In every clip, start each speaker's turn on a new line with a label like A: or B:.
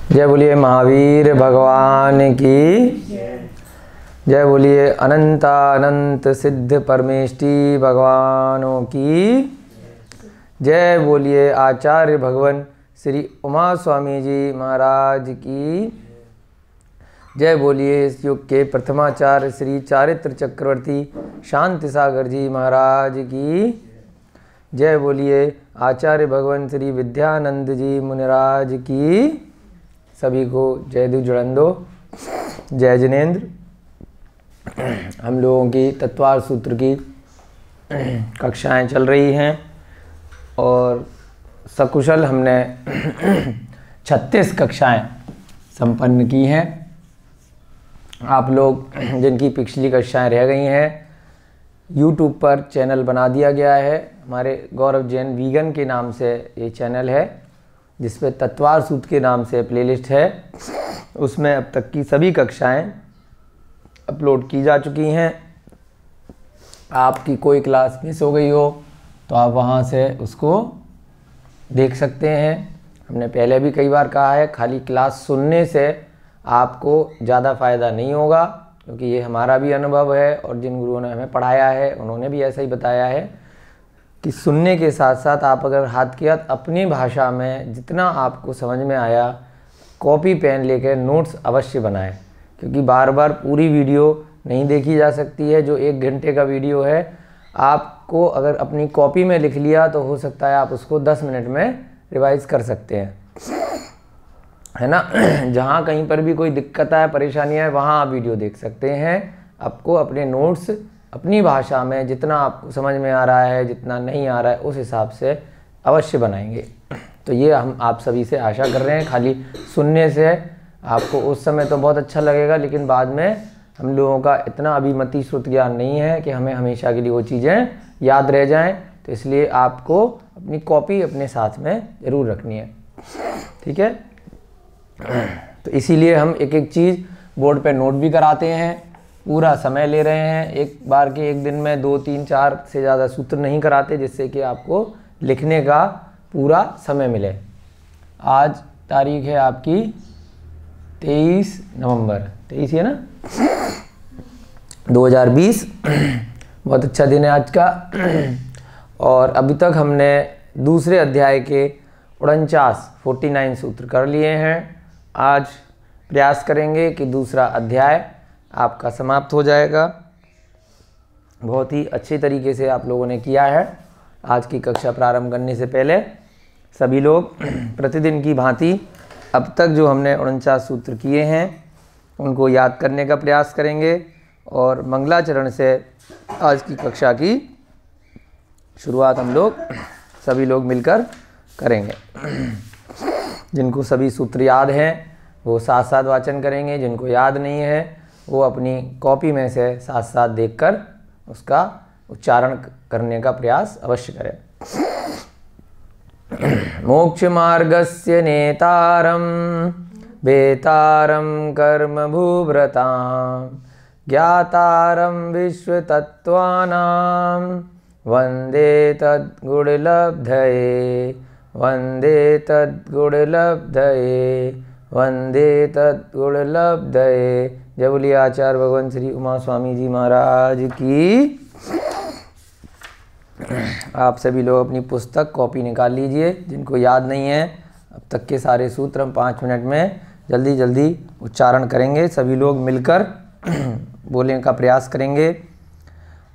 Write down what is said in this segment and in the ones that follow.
A: जय बोलिए महावीर भगवान की जय बोलिए अनंत सिद्ध परमेष्टि भगवानों की जय बोलिए आचार्य भगवान श्री उमा स्वामी जी महाराज की जय बोलिए इस युग के प्रथमाचार्य श्री चारित्र चक्रवर्ती शांति सागर जी महाराज की जय बोलिए आचार्य भगवान श्री विद्यानंद जी मुनिराज की। सभी को जय दु जुड़ंदो जय जिनेन्द्र। हम लोगों की तत्वार सूत्र की कक्षाएं चल रही हैं और सकुशल हमने 36 कक्षाएं संपन्न की हैं। आप लोग जिनकी पिछली कक्षाएं रह गई हैं YouTube पर चैनल बना दिया गया है। हमारे गौरव जैन वीगन के नाम से ये चैनल है जिसपे तत्वार सूत्र के नाम से प्लेलिस्ट है। उसमें अब तक की सभी कक्षाएं अपलोड की जा चुकी हैं। आपकी कोई क्लास मिस हो गई हो तो आप वहां से उसको देख सकते हैं। हमने पहले भी कई बार कहा है, खाली क्लास सुनने से आपको ज़्यादा फ़ायदा नहीं होगा, क्योंकि ये हमारा भी अनुभव है और जिन गुरुओं ने हमें पढ़ाया है उन्होंने भी ऐसा ही बताया है कि सुनने के साथ साथ आप अगर हाथ की हाथ अपनी भाषा में जितना आपको समझ में आया कॉपी पेन लेकर नोट्स अवश्य बनाएं, क्योंकि बार बार पूरी वीडियो नहीं देखी जा सकती है। जो 1 घंटे का वीडियो है आपको अगर अपनी कॉपी में लिख लिया तो हो सकता है आप उसको 10 मिनट में रिवाइज कर सकते हैं, है ना। जहाँ कहीं पर भी कोई दिक्कत है, परेशानियाँ है, वहाँ आप वीडियो देख सकते हैं। आपको अपने नोट्स अपनी भाषा में जितना आपको समझ में आ रहा है, जितना नहीं आ रहा है, उस हिसाब से अवश्य बनाएंगे। तो ये हम आप सभी से आशा कर रहे हैं। खाली सुनने से आपको उस समय तो बहुत अच्छा लगेगा, लेकिन बाद में हम लोगों का इतना अभिमति श्रुत ज्ञान नहीं है कि हमें हमेशा के लिए वो चीज़ें याद रह जाएं। तो इसलिए आपको अपनी कॉपी अपने साथ में ज़रूर रखनी है, ठीक है। तो इसीलिए हम एक एक चीज़ बोर्ड पे नोट भी कराते हैं। पूरा समय ले रहे हैं, एक बार के एक दिन में 2, 3, 4 से ज़्यादा सूत्र नहीं कराते, जिससे कि आपको लिखने का पूरा समय मिले। आज तारीख है आपकी 23 नवंबर, 23 है ना, 2020। बहुत अच्छा दिन है आज का। और अभी तक हमने दूसरे अध्याय के 49 सूत्र कर लिए हैं। आज प्रयास करेंगे कि दूसरा अध्याय आपका समाप्त हो जाएगा। बहुत ही अच्छे तरीके से आप लोगों ने किया है। आज की कक्षा प्रारंभ करने से पहले सभी लोग प्रतिदिन की भांति अब तक जो हमने 49 सूत्र किए हैं उनको याद करने का प्रयास करेंगे और मंगलाचरण से आज की कक्षा की शुरुआत हम लोग सभी लोग मिलकर करेंगे। जिनको सभी सूत्र याद हैं वो साथ साथ वाचन करेंगे, जिनको याद नहीं है वो अपनी कॉपी में से साथ साथ देखकर उसका उच्चारण करने का प्रयास अवश्य करें। मोक्ष मार्गस्य नेतारं वेतारं कर्म भूभृतां ज्ञातारं विश्वतत्त्वानां वन्दे तद्गुणलब्धये वन्दे तद्गुणलब्धये वन्दे तद्गुणलब्धये। जय बोलिए आचार्य भगवान श्री उमा स्वामी जी महाराज की। आप सभी लोग अपनी पुस्तक कॉपी निकाल लीजिए। जिनको याद नहीं है अब तक के सारे सूत्र हम 5 मिनट में जल्दी जल्दी उच्चारण करेंगे। सभी लोग मिलकर बोलने का प्रयास करेंगे।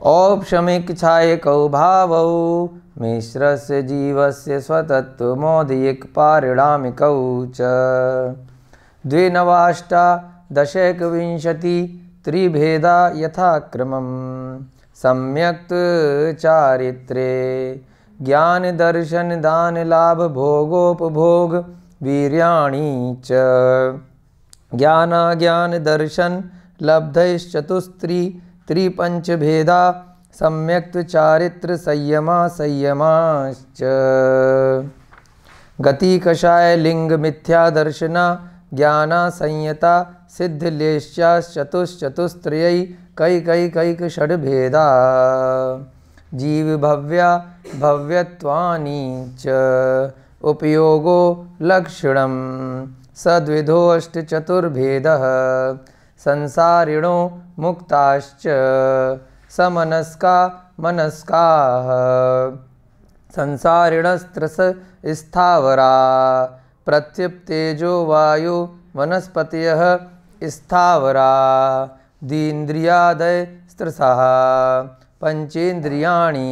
A: औपशमिक छाये कौ भावौ मिश्रस्य जीवस्य स्वतत्व मौदिक पारिणामिकौ च द्विनवाष्टा दशैकविंशति त्रिभेदा यथाक्रमं सम्यक् चारित्रे ज्ञान दर्शन दान लाभ भोगोपभोग वीर्याणि च ज्ञान दर्शन लब्धैश्चतुस्त्री त्रिपंचभेदा सम्यक् चारित्र संयमाश्च गति कषाय लिंग मिथ्या दर्शना ज्ञाना संयता सिद्धलेश्चाश्चतुश्चतुस्त्रयै कैक षड्भेदा जीव भव्या भव्यत्वानि च उपयोगो लक्षणं सद्विधोऽष्टचतुर्भेदः संसारिणो मुक्ताश्च समनस्का मनस्काः संसारिणस्त्रस स्थावरा प्रत्युप्तेजो वायु वनस्पतयः स्थावरा द्विन्द्रियादय स्त्रसः पंचेन्द्रियाणि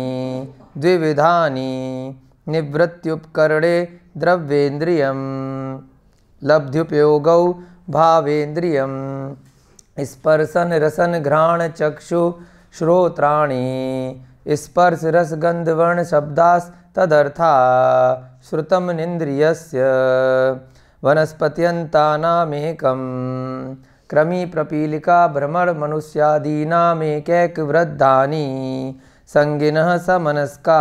A: द्विविधानि निवृत्त्युपकरणे द्रव्येन्द्रियं लब्ध्युपयोगौ भावेन्द्रियं स्पर्शन रसन घ्राण चक्षु श्रोत्राणि स्पर्श रस गंध वर्ण शब्दास् तदर्था श्रुतम निन्द्रियस्य वनस्पत्यन्तानामेकं क्रमी प्रपीलिका भ्रमर मनुष्यादीनामेकैकवृद्धानि संगिनः समनस्का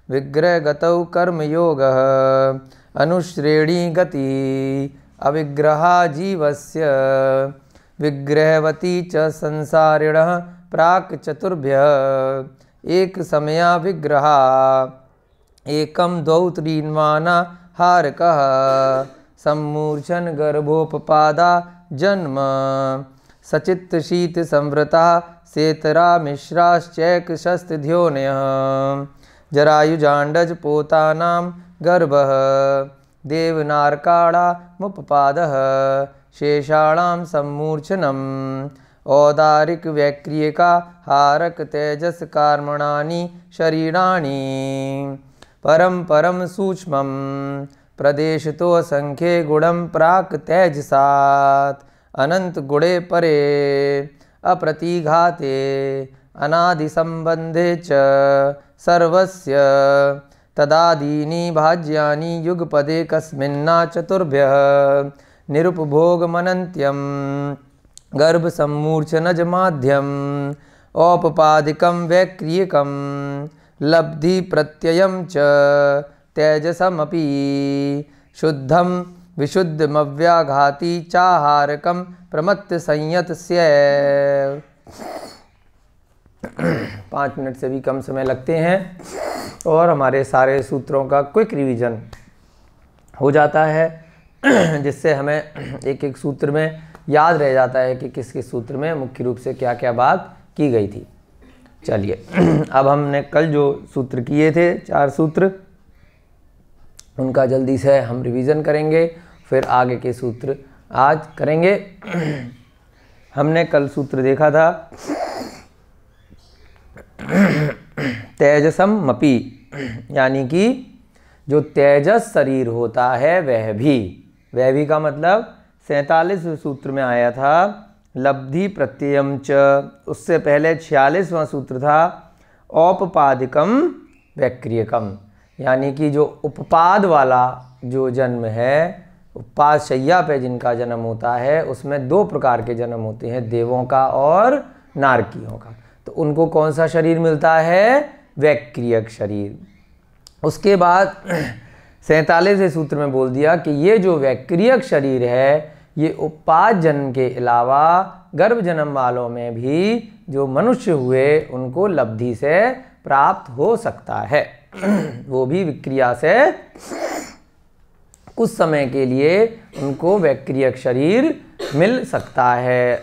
A: विग्रहगतौ कर्मयोगः अनुश्रेणी गति अविग्रहा जीवस्य विग्रहवती च संसारिणः प्राक् चतुर्भ्यः एक समया विग्रहा एकं द्वौ त्रीन्वाना हारकः सम्मूर्छन गर्भोपपादा जन्म सचित्त शीत संवृता सेतरा मिश्राश्चैक शस्त्रध्योनयः जरायुजाण्डज पोतानां गर्भः देवनारकाणामुपपादः शेषाणां सम्मूर्छनम् औदारिक वैक्रियका हारक तेजस कर्मणानि शरीराणि परम परम सूक्ष्मं प्रदेशतो असंख्ये गुणं प्राक् तेजसात् अनंत गुणे परे अप्रतिघाते अनादि संबंधे च सर्वस्य तदादीनि भाज्यानि युगपदे कस्मिन्ना चतुर्भ्यः निरुपभोगमनन्त्यं गर्भ सम्मूर्छनज माध्यम औपपादिकं वैक्रियकं लब्धि प्रत्ययं च तेजसमपि शुद्धं विशुद्धमव्याघाती चाहारकं प्रमत्त संयत स्यैव। 5 मिनट से भी कम समय लगते हैं और हमारे सारे सूत्रों का क्विक रिवीजन हो जाता है, जिससे हमें एक एक सूत्र में याद रह जाता है कि किस किस सूत्र में मुख्य रूप से क्या क्या बात की गई थी। चलिए अब हमने कल जो सूत्र किए थे 4 सूत्र, उनका जल्दी से हम रिवीजन करेंगे, फिर आगे के सूत्र आज करेंगे। हमने कल सूत्र देखा था तेजसम मपि, यानी कि जो तेजस शरीर होता है वह भी का मतलब 47वें सूत्र में आया था लब्धि प्रत्ययम च। उससे पहले 46वां सूत्र था औपपादिकम वैक्रियकम, यानी कि जो उपपाद वाला जो जन्म है, उपपाद शैया पे जिनका जन्म होता है, उसमें 2 प्रकार के जन्म होते हैं, देवों का और नारकियों का। तो उनको कौन सा शरीर मिलता है? वैक्रियक शरीर। उसके बाद 47वें सूत्र में बोल दिया कि ये जो वैक्रियक शरीर है ये उपपाद जन्म के अलावा गर्भ जन्म वालों में भी जो मनुष्य हुए उनको लब्धि से प्राप्त हो सकता है। वो भी विक्रिया से कुछ समय के लिए उनको वैक्रियक शरीर मिल सकता है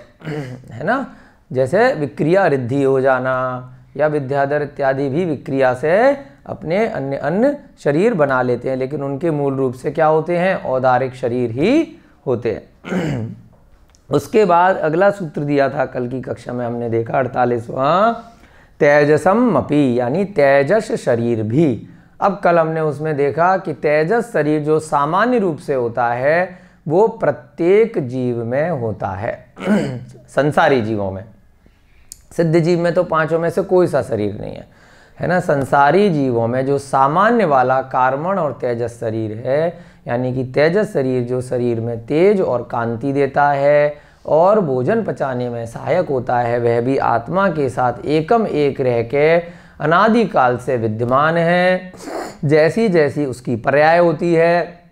A: ना। जैसे विक्रिया रिद्धि हो जाना या विद्याधर इत्यादि भी विक्रिया से अपने अन्य शरीर बना लेते हैं, लेकिन उनके मूल रूप से क्या होते हैं? औदारिक शरीर ही होते हैं। उसके बाद अगला सूत्र दिया था कल की कक्षा में, हमने देखा 48वां तेजसम अपि, यानी तेजस शरीर भी। अब कल हमने उसमें देखा कि तेजस शरीर जो सामान्य रूप से होता है वो प्रत्येक जीव में होता है संसारी जीवों में। सिद्ध जीव में तो 5 में से कोई सा शरीर नहीं है ना। संसारी जीवों में जो सामान्य वाला कार्मण और तेजस शरीर है, यानी कि तेजस शरीर जो शरीर में तेज और कांति देता है और भोजन पचाने में सहायक होता है, वह भी आत्मा के साथ एकम एक रह के अनादिकाल से विद्यमान है। जैसी जैसी उसकी पर्याय होती है,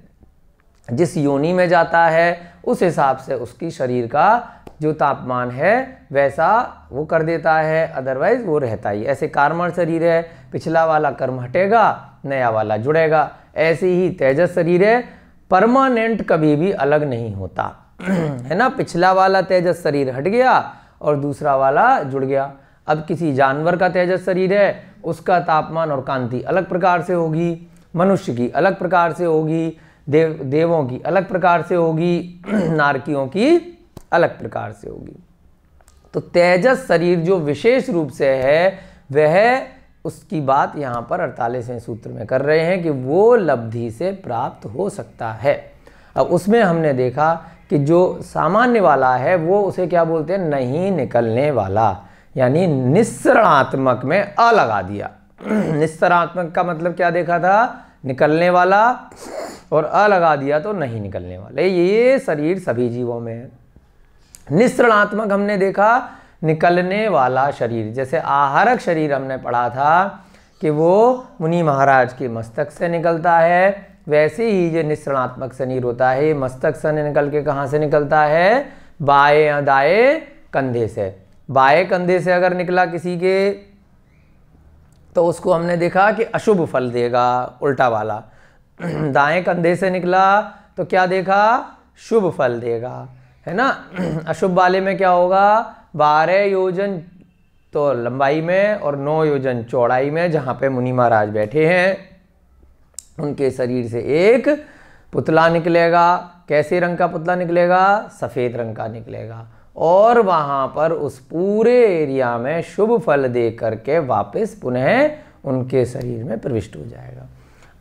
A: जिस योनि में जाता है उस हिसाब से उसकी शरीर का जो तापमान है वैसा वो कर देता है, अदरवाइज वो रहता ही। ऐसे कार्मण शरीर है, पिछला वाला कर्म हटेगा, नया वाला जुड़ेगा। ऐसे ही तेजस शरीर है, परमानेंट कभी भी अलग नहीं होता है ना। पिछला वाला तेजस शरीर हट गया और दूसरा वाला जुड़ गया। अब किसी जानवर का तेजस शरीर है, उसका तापमान और कांति अलग प्रकार से होगी, मनुष्य की अलग प्रकार से होगी, देवों की अलग प्रकार से होगी, नारकियों की अलग प्रकार से होगी। तो तेजस शरीर जो विशेष रूप से है वह, उसकी बात यहाँ पर 48वें सूत्र में कर रहे हैं कि वो लब्धि से प्राप्त हो सकता है। अब उसमें हमने देखा कि जो सामान्य वाला है वो उसे क्या बोलते हैं, नहीं निकलने वाला, यानी निस्सरणात्मक में अ लगा दिया। निस्सरणात्मक का मतलब क्या देखा था, निकलने वाला, और अ लगा दिया तो नहीं निकलने वाला। ये शरीर सभी जीवों में है। निस्सरणात्मक हमने देखा निकलने वाला शरीर, जैसे आहारक शरीर हमने पढ़ा था कि वो मुनि महाराज के मस्तक से निकलता है, वैसे ही जो निस्सरणात्मक शरीर होता है मस्तक से निकल के कहाँ से निकलता है, बाएं या दाएं कंधे से। बाएं कंधे से अगर निकला किसी के तो उसको हमने देखा कि अशुभ फल देगा, उल्टा वाला। दाएं कंधे से निकला तो क्या देखा, शुभ फल देगा, है ना। अशुभ वाले में क्या होगा, 12 योजन तो लंबाई में और 9 योजन चौड़ाई में, जहाँ पे मुनि महाराज बैठे हैं उनके शरीर से एक पुतला निकलेगा। कैसे रंग का पुतला निकलेगा, सफ़ेद रंग का निकलेगा, और वहाँ पर उस पूरे एरिया में शुभ फल दे करके वापस पुनः उनके शरीर में प्रविष्ट हो जाएगा।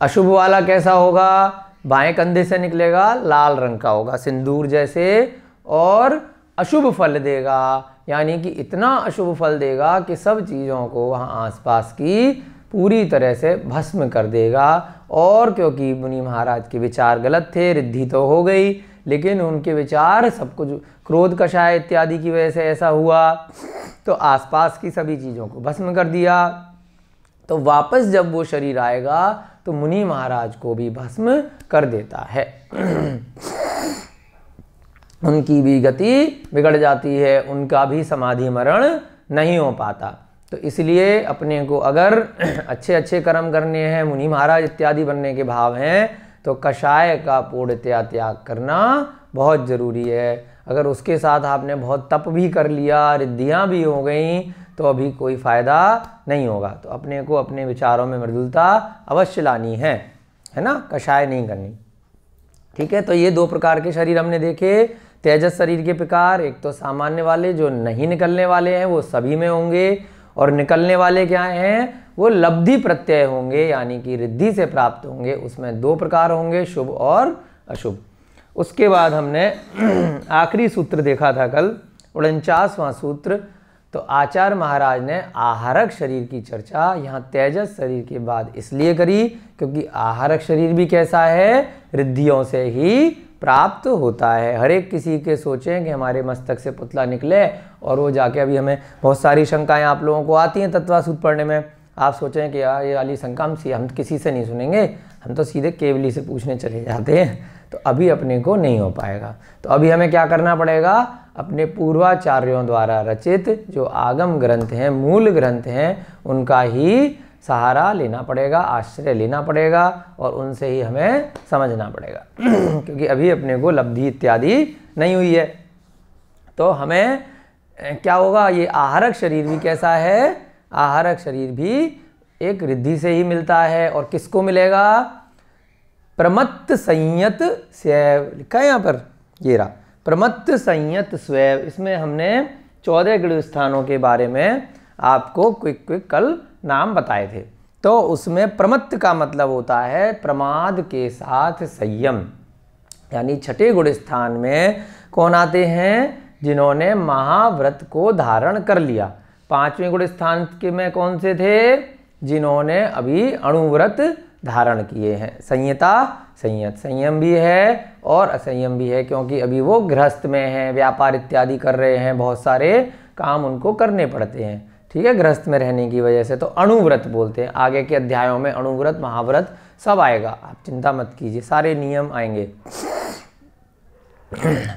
A: अशुभ वाला कैसा होगा, बाएं कंधे से निकलेगा, लाल रंग का होगा सिंदूर जैसे, और अशुभ फल देगा, यानी कि इतना अशुभ फल देगा कि सब चीज़ों को वहाँ आसपास की पूरी तरह से भस्म कर देगा। और क्योंकि मुनि महाराज के विचार गलत थे, रिद्धि तो हो गई, लेकिन उनके विचार सब कुछ क्रोध कषाय इत्यादि की वजह से ऐसा हुआ, तो आसपास की सभी चीज़ों को भस्म कर दिया। तो वापस जब वो शरीर आएगा तो मुनि महाराज को भी भस्म कर देता है। उनकी भी गति बिगड़ जाती है, उनका भी समाधि मरण नहीं हो पाता। तो इसलिए अपने को अगर अच्छे अच्छे कर्म करने हैं, मुनि महाराज इत्यादि बनने के भाव हैं, तो कषाय का पूर्णतया त्याग करना बहुत ज़रूरी है। अगर उसके साथ आपने बहुत तप भी कर लिया, रिद्धियाँ भी हो गई, तो अभी कोई फ़ायदा नहीं होगा। तो अपने को अपने विचारों में मृदुलता अवश्य लानी है ना, कषाय नहीं करनी। ठीक है, तो ये 2 प्रकार के शरीर हमने देखे, तेजस शरीर के प्रकार। एक तो सामान्य वाले जो नहीं निकलने वाले हैं वो सभी में होंगे, और निकलने वाले क्या हैं, वो लब्धि प्रत्यय होंगे, यानी कि रिद्धि से प्राप्त होंगे। उसमें 2 प्रकार होंगे, शुभ और अशुभ। उसके बाद हमने आखिरी सूत्र देखा था कल, 49वां सूत्र। तो आचार्य महाराज ने आहारक शरीर की चर्चा यहाँ तेजस शरीर के बाद इसलिए करी क्योंकि आहारक शरीर भी कैसा है, रिद्धियों से ही प्राप्त होता है। हर एक किसी के सोचें कि हमारे मस्तक से पुतला निकले, और वो जाके, अभी हमें बहुत सारी शंकाएं आप लोगों को आती हैं तत्वासूत्र पढ़ने में, आप सोचें कि यार ये वाली शंका हम किसी से नहीं सुनेंगे, हम तो सीधे केवली से पूछने चले जाते हैं, तो अभी अपने को नहीं हो पाएगा। तो अभी हमें क्या करना पड़ेगा, अपने पूर्वाचार्यों द्वारा रचित जो आगम ग्रंथ हैं, मूल ग्रंथ हैं, उनका ही सहारा लेना पड़ेगा, आश्रय लेना पड़ेगा, और उनसे ही हमें समझना पड़ेगा। क्योंकि अभी अपने को लब्धि इत्यादि नहीं हुई है। तो हमें क्या होगा, ये आहारक शरीर भी कैसा है, आहारक शरीर भी एक रिद्धि से ही मिलता है। और किसको मिलेगा, प्रमत्त संयत स्वैव लिखा है यहाँ पर, ये रहा प्रमत्त संयत स्वैव। इसमें हमने 14 गृह स्थानों के बारे में आपको क्विक कल नाम बताए थे। तो उसमें प्रमत्त का मतलब होता है प्रमाद के साथ संयम, यानी छठे गुण स्थान में कौन आते हैं, जिन्होंने महाव्रत को धारण कर लिया। 5वें गुण स्थान के में कौन से थे, जिन्होंने अभी अणुव्रत धारण किए हैं। संयता, संयत, संयम भी है और असंयम भी है, क्योंकि अभी वो गृहस्थ में हैं, व्यापार इत्यादि कर रहे हैं, बहुत सारे काम उनको करने पड़ते हैं। ठीक है, गृहस्थ में रहने की वजह से, तो अणुव्रत बोलते हैं। आगे के अध्यायों में अणुव्रत, महाव्रत सब आएगा, आप चिंता मत कीजिए, सारे नियम आएंगे।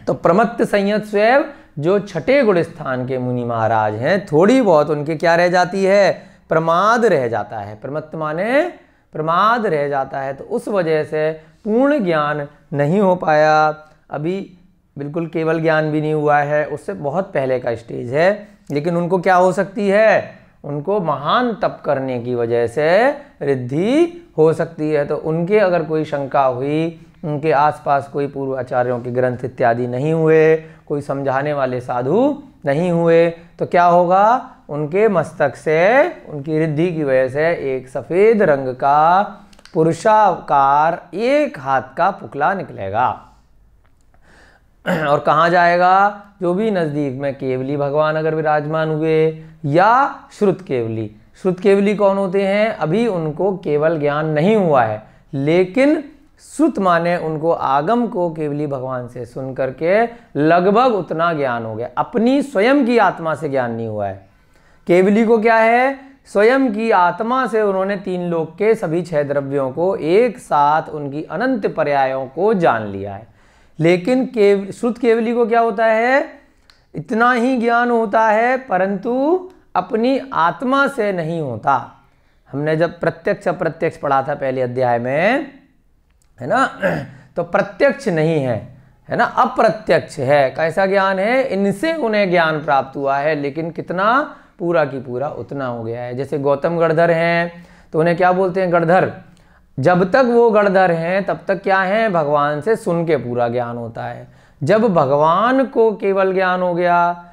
A: तो प्रमत्त संयत स्वैव जो छठे गुण स्थान के मुनि महाराज हैं, थोड़ी बहुत उनके क्या रह जाती है, प्रमाद रह जाता है। प्रमत्त माने प्रमाद रह जाता है, तो उस वजह से पूर्ण ज्ञान नहीं हो पाया, अभी बिल्कुल केवल ज्ञान भी नहीं हुआ है, उससे बहुत पहले का स्टेज है। लेकिन उनको क्या हो सकती है, उनको महान तप करने की वजह से रिद्धि हो सकती है। तो उनके अगर कोई शंका हुई, उनके आसपास कोई पूर्व आचार्यों के ग्रंथ इत्यादि नहीं हुए, कोई समझाने वाले साधु नहीं हुए, तो क्या होगा, उनके मस्तक से उनकी रिद्धि की वजह से एक सफ़ेद रंग का पुरुषाकार एक हाथ का पुकला निकलेगा और कहाँ जाएगा, जो भी नज़दीक में केवली भगवान अगर विराजमान हुए या श्रुत केवली। श्रुत केवली कौन होते हैं, अभी उनको केवल ज्ञान नहीं हुआ है, लेकिन श्रुत माने उनको आगम को केवली भगवान से सुन करके लगभग उतना ज्ञान हो गया, अपनी स्वयं की आत्मा से ज्ञान नहीं हुआ है। केवली को क्या है, स्वयं की आत्मा से उन्होंने तीन लोक के सभी 6 द्रव्यों को एक साथ उनकी अनंत पर्यायों को जान लिया है। लेकिन श्रुत केवली को क्या होता है, इतना ही ज्ञान होता है परंतु अपनी आत्मा से नहीं होता। हमने जब प्रत्यक्ष अप्रत्यक्ष पढ़ा था पहले अध्याय में, है ना, तो प्रत्यक्ष नहीं है ना, अप्रत्यक्ष है। कैसा ज्ञान है, इनसे उन्हें ज्ञान प्राप्त हुआ है, लेकिन कितना, पूरा की पूरा उतना हो गया है। जैसे गौतम गणधर हैं तो उन्हें क्या बोलते हैं, गणधर। जब तक वो गणधर हैं तब तक क्या है, भगवान से सुन के पूरा ज्ञान होता है। जब भगवान को केवल ज्ञान हो गया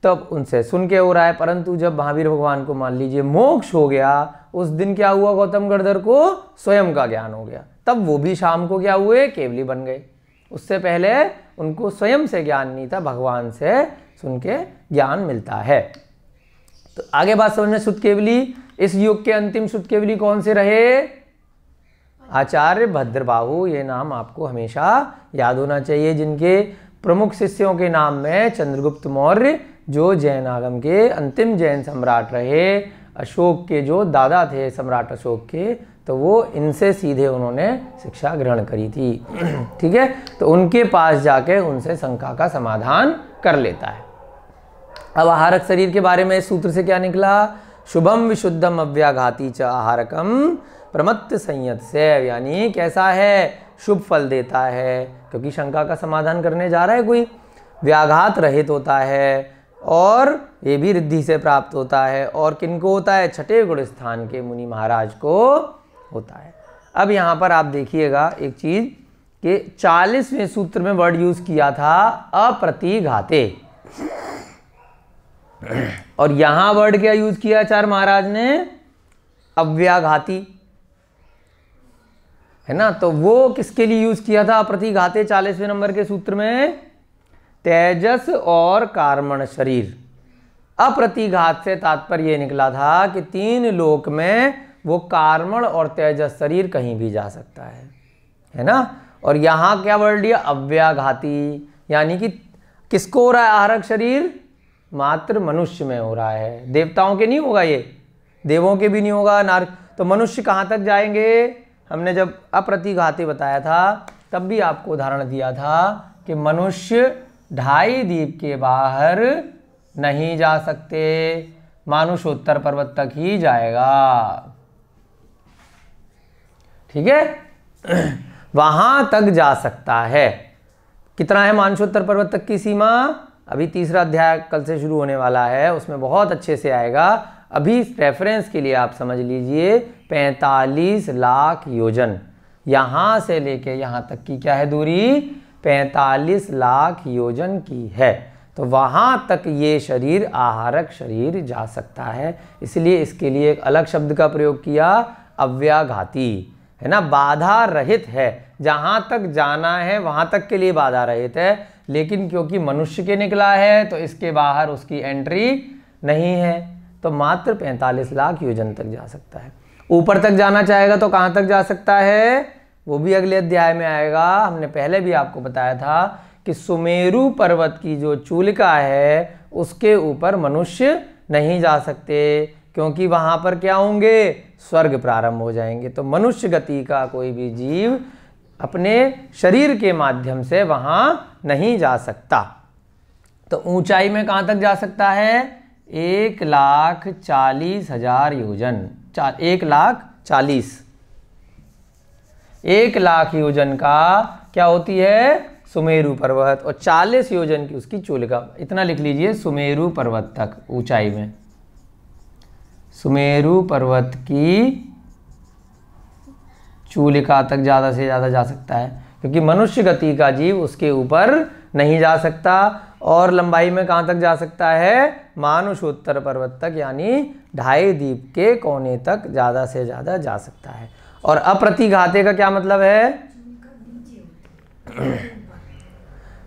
A: तब उनसे सुन के हो रहा है, परंतु जब महावीर भगवान को मान लीजिए मोक्ष हो गया, उस दिन क्या हुआ, गौतम गणधर को स्वयं का ज्ञान हो गया, तब वो भी शाम को क्या हुए, केवली बन गए। उससे पहले उनको स्वयं से ज्ञान नहीं था, भगवान से सुन के ज्ञान मिलता है। तो आगे बात समझना, शुद्ध केवली, इस युग के अंतिम शुद्ध केवली कौन से रहे, आचार्य भद्रबाहु। ये नाम आपको हमेशा याद होना चाहिए, जिनके प्रमुख शिष्यों के नाम में चंद्रगुप्त मौर्य, जो जैन आगम के अंतिम जैन सम्राट रहे, अशोक के जो दादा थे सम्राट अशोक के, तो वो इनसे सीधे उन्होंने शिक्षा ग्रहण करी थी। ठीक है, तो उनके पास जाके उनसे शंका का समाधान कर लेता है। अब आहारक शरीर के बारे में इस सूत्र से क्या निकला, शुभम विशुद्धम अव्याघाती च आहारकम प्रमत्त संयत से, यानी कैसा है, शुभ फल देता है, क्योंकि शंका का समाधान करने जा रहा है कोई, व्याघात रहित होता है और ये भी रिद्धि से प्राप्त होता है। और किनको होता है, छठे गुण स्थान के मुनि महाराज को होता है। अब यहाँ पर आप देखिएगा एक चीज कि 40वें सूत्र में वर्ड यूज किया था अप्रतिघाते, और यहां वर्ड क्या यूज किया आचार्य महाराज ने, अव्याघाती, है ना। तो वो किसके लिए यूज किया था अप्रतिघाते 40वें नंबर के सूत्र में, तेजस और कार्मण शरीर। अप्रतिघात से तात्पर्य ये निकला था कि 3 लोक में वो कार्मण और तेजस शरीर कहीं भी जा सकता है ना। और यहाँ क्या वर्ड लिया, अव्याघाती, यानी कि किसको हो रहा है आहारक शरीर, मात्र मनुष्य में हो रहा है, देवताओं के नहीं होगा, ये देवों के भी नहीं होगा। तो मनुष्य कहाँ तक जाएंगे, हमने जब अप्रतिघाती बताया था तब भी आपको उदाहरण दिया था कि मनुष्य 2.5 दीप के बाहर नहीं जा सकते, मानुषोत्तर पर्वत तक ही जाएगा। ठीक है, वहां तक जा सकता है। कितना है मानुषोत्तर पर्वत तक की सीमा, अभी 3रा अध्याय कल से शुरू होने वाला है, उसमें बहुत अच्छे से आएगा। अभी रेफरेंस के लिए आप समझ लीजिए 45 लाख योजन, यहाँ से लेके यहाँ तक की क्या है दूरी, 45 लाख योजन की है। तो वहाँ तक ये शरीर आहारक शरीर जा सकता है, इसलिए इसके लिए एक अलग शब्द का प्रयोग किया, अव्याघाती, है ना, बाधा रहित है। जहाँ तक जाना है वहाँ तक के लिए बाधा रहित है, लेकिन क्योंकि मनुष्य के निकला है तो इसके बाहर उसकी एंट्री नहीं है, तो मात्र 45 लाख योजन तक जा सकता है। ऊपर तक जाना चाहेगा तो कहाँ तक जा सकता है, वो भी अगले अध्याय में आएगा। हमने पहले भी आपको बताया था कि सुमेरु पर्वत की जो चूलिका है उसके ऊपर मनुष्य नहीं जा सकते, क्योंकि वहाँ पर क्या होंगे, स्वर्ग प्रारंभ हो जाएंगे। तो मनुष्य गति का कोई भी जीव अपने शरीर के माध्यम से वहाँ नहीं जा सकता। तो ऊंचाई में कहाँ तक जा सकता है, 1,40,000 योजन, 1,40,000 1 लाख योजन का क्या होती है? सुमेरु पर्वत। और 40 योजन की उसकी चूलिका। इतना लिख लीजिए, सुमेरु पर्वत तक ऊंचाई में सुमेरु पर्वत की चूलिका तक ज़्यादा से ज़्यादा जा सकता है, क्योंकि मनुष्य गति का जीव उसके ऊपर नहीं जा सकता। और लंबाई में कहाँ तक जा सकता है? मानुषोत्तर पर्वत तक, यानी 2.5 द्वीप के कोने तक ज़्यादा से ज़्यादा जा सकता है। और अप्रतिघाते का क्या मतलब है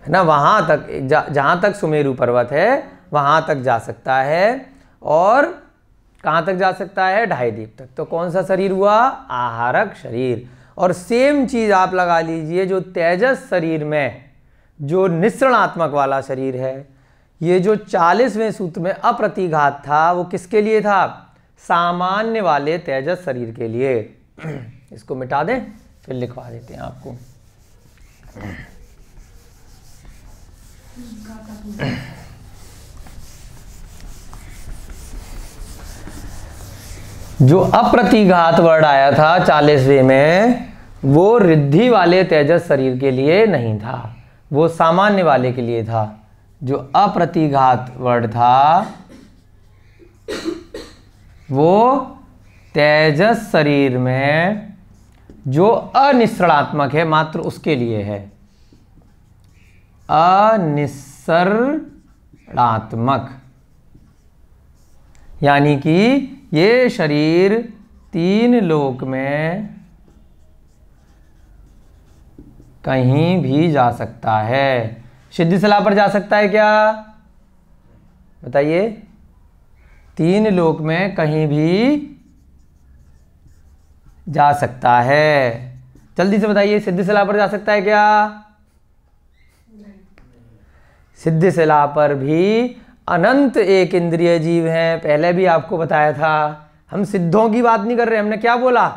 A: ना? वहाँ तक जहाँ तक सुमेरु पर्वत है वहाँ तक जा सकता है। और कहाँ तक जा सकता है? 2.5 द्वीप तक। तो कौन सा शरीर हुआ? आहारक शरीर। और सेम चीज़ आप लगा लीजिए, जो तेजस शरीर में जो निस्सरणात्मक वाला शरीर है, ये जो 40वें सूत्र में अप्रतिघात था, वो किसके लिए था? सामान्य वाले तेजस शरीर के लिए। इसको मिटा दें, फिर लिखवा देते हैं आपको। जो अप्रतिघात वर्ड आया था 40वें में, वो रिद्धि वाले तेजस शरीर के लिए नहीं था, वो सामान्य वाले के लिए था। जो अप्रतिघात वर्ड था वो तेजस शरीर में जो अनिस्सरणात्मक है मात्र उसके लिए है। अनिस्सरणात्मक, यानी कि ये शरीर 3 लोक में कहीं भी जा सकता है। सिद्धिशिला पर जा सकता है क्या? बताइए। 3 लोक में कहीं भी जा सकता है। जल्दी से बताइए, सिद्धिशिला पर जा सकता है क्या? सिद्धिशिला पर भी अनंत एक इंद्रिय जीव हैं। पहले भी आपको बताया था। हम सिद्धों की बात नहीं कर रहे, हमने क्या बोला?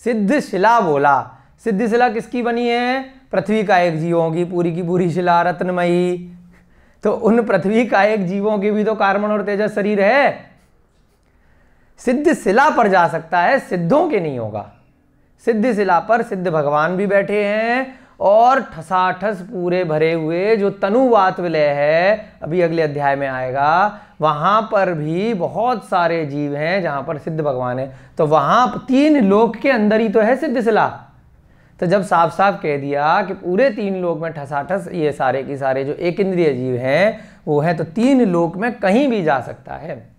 A: सिद्धशिला बोला। सिद्धिशिला किसकी बनी है? पृथ्वी का एक जीवों की पूरी शिला रत्नमयी। तो उन पृथ्वी का एक जीवों की भी तो कार्बन और तेजस शरीर है। सिद्धशिला पर जा सकता है, सिद्धों के नहीं होगा। सिद्धशिला पर सिद्ध भगवान भी बैठे हैं, और ठसाठस पूरे भरे हुए जो तनुवात विलय है, अभी अगले अध्याय में आएगा, वहां पर भी बहुत सारे जीव हैं जहां पर सिद्ध भगवान है। तो वहां 3 लोक के अंदर ही तो है सिद्धशिला। तो जब साफ साफ कह दिया कि पूरे 3 लोक में ठसाठस ये सारे के सारे जो एक इंद्रिय जीव हैं वो है, तो 3 लोक में कहीं भी जा सकता है।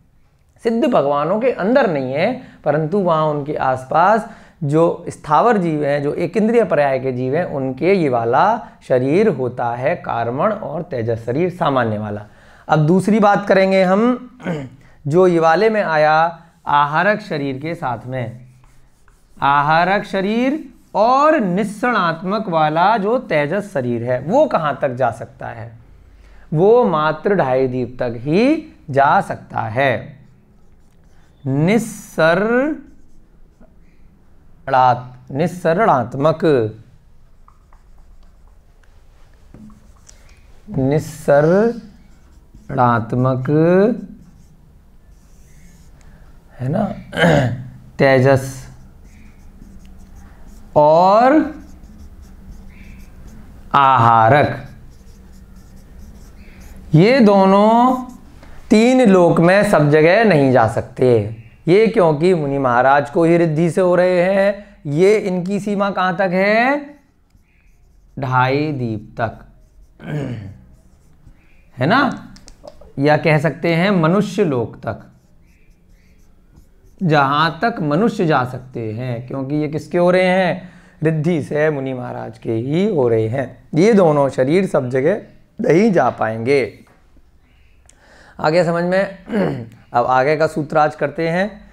A: सिद्ध भगवानों के अंदर नहीं है, परंतु वहाँ उनके आसपास जो स्थावर जीव हैं, जो एक इंद्रिय पर्याय के जीव हैं, उनके ये वाला शरीर होता है कार्बन और तेजस शरीर, सामान्य वाला। अब दूसरी बात करेंगे हम, जो ये वाले में आया आहारक शरीर के साथ में, आहारक शरीर और निस्सरणात्मक वाला जो तेजस शरीर है, वो कहाँ तक जा सकता है? वो मात्र 2.5 द्वीप तक ही जा सकता है। निस्सरणात्मक है ना, तेजस और आहारक, ये दोनों 3 लोक में सब जगह नहीं जा सकते। ये क्योंकि मुनि महाराज को ही रिद्धि से हो रहे हैं। ये इनकी सीमा कहाँ तक है? 2.5 द्वीप तक, है ना, या कह सकते हैं मनुष्य लोक तक, जहां तक मनुष्य जा सकते हैं, क्योंकि ये किसके हो रहे हैं? रिद्धि से मुनि महाराज के ही हो रहे हैं। ये दोनों शरीर सब जगह नहीं जा पाएंगे। आगे समझ में? अब आगे का सूत्र आज करते हैं।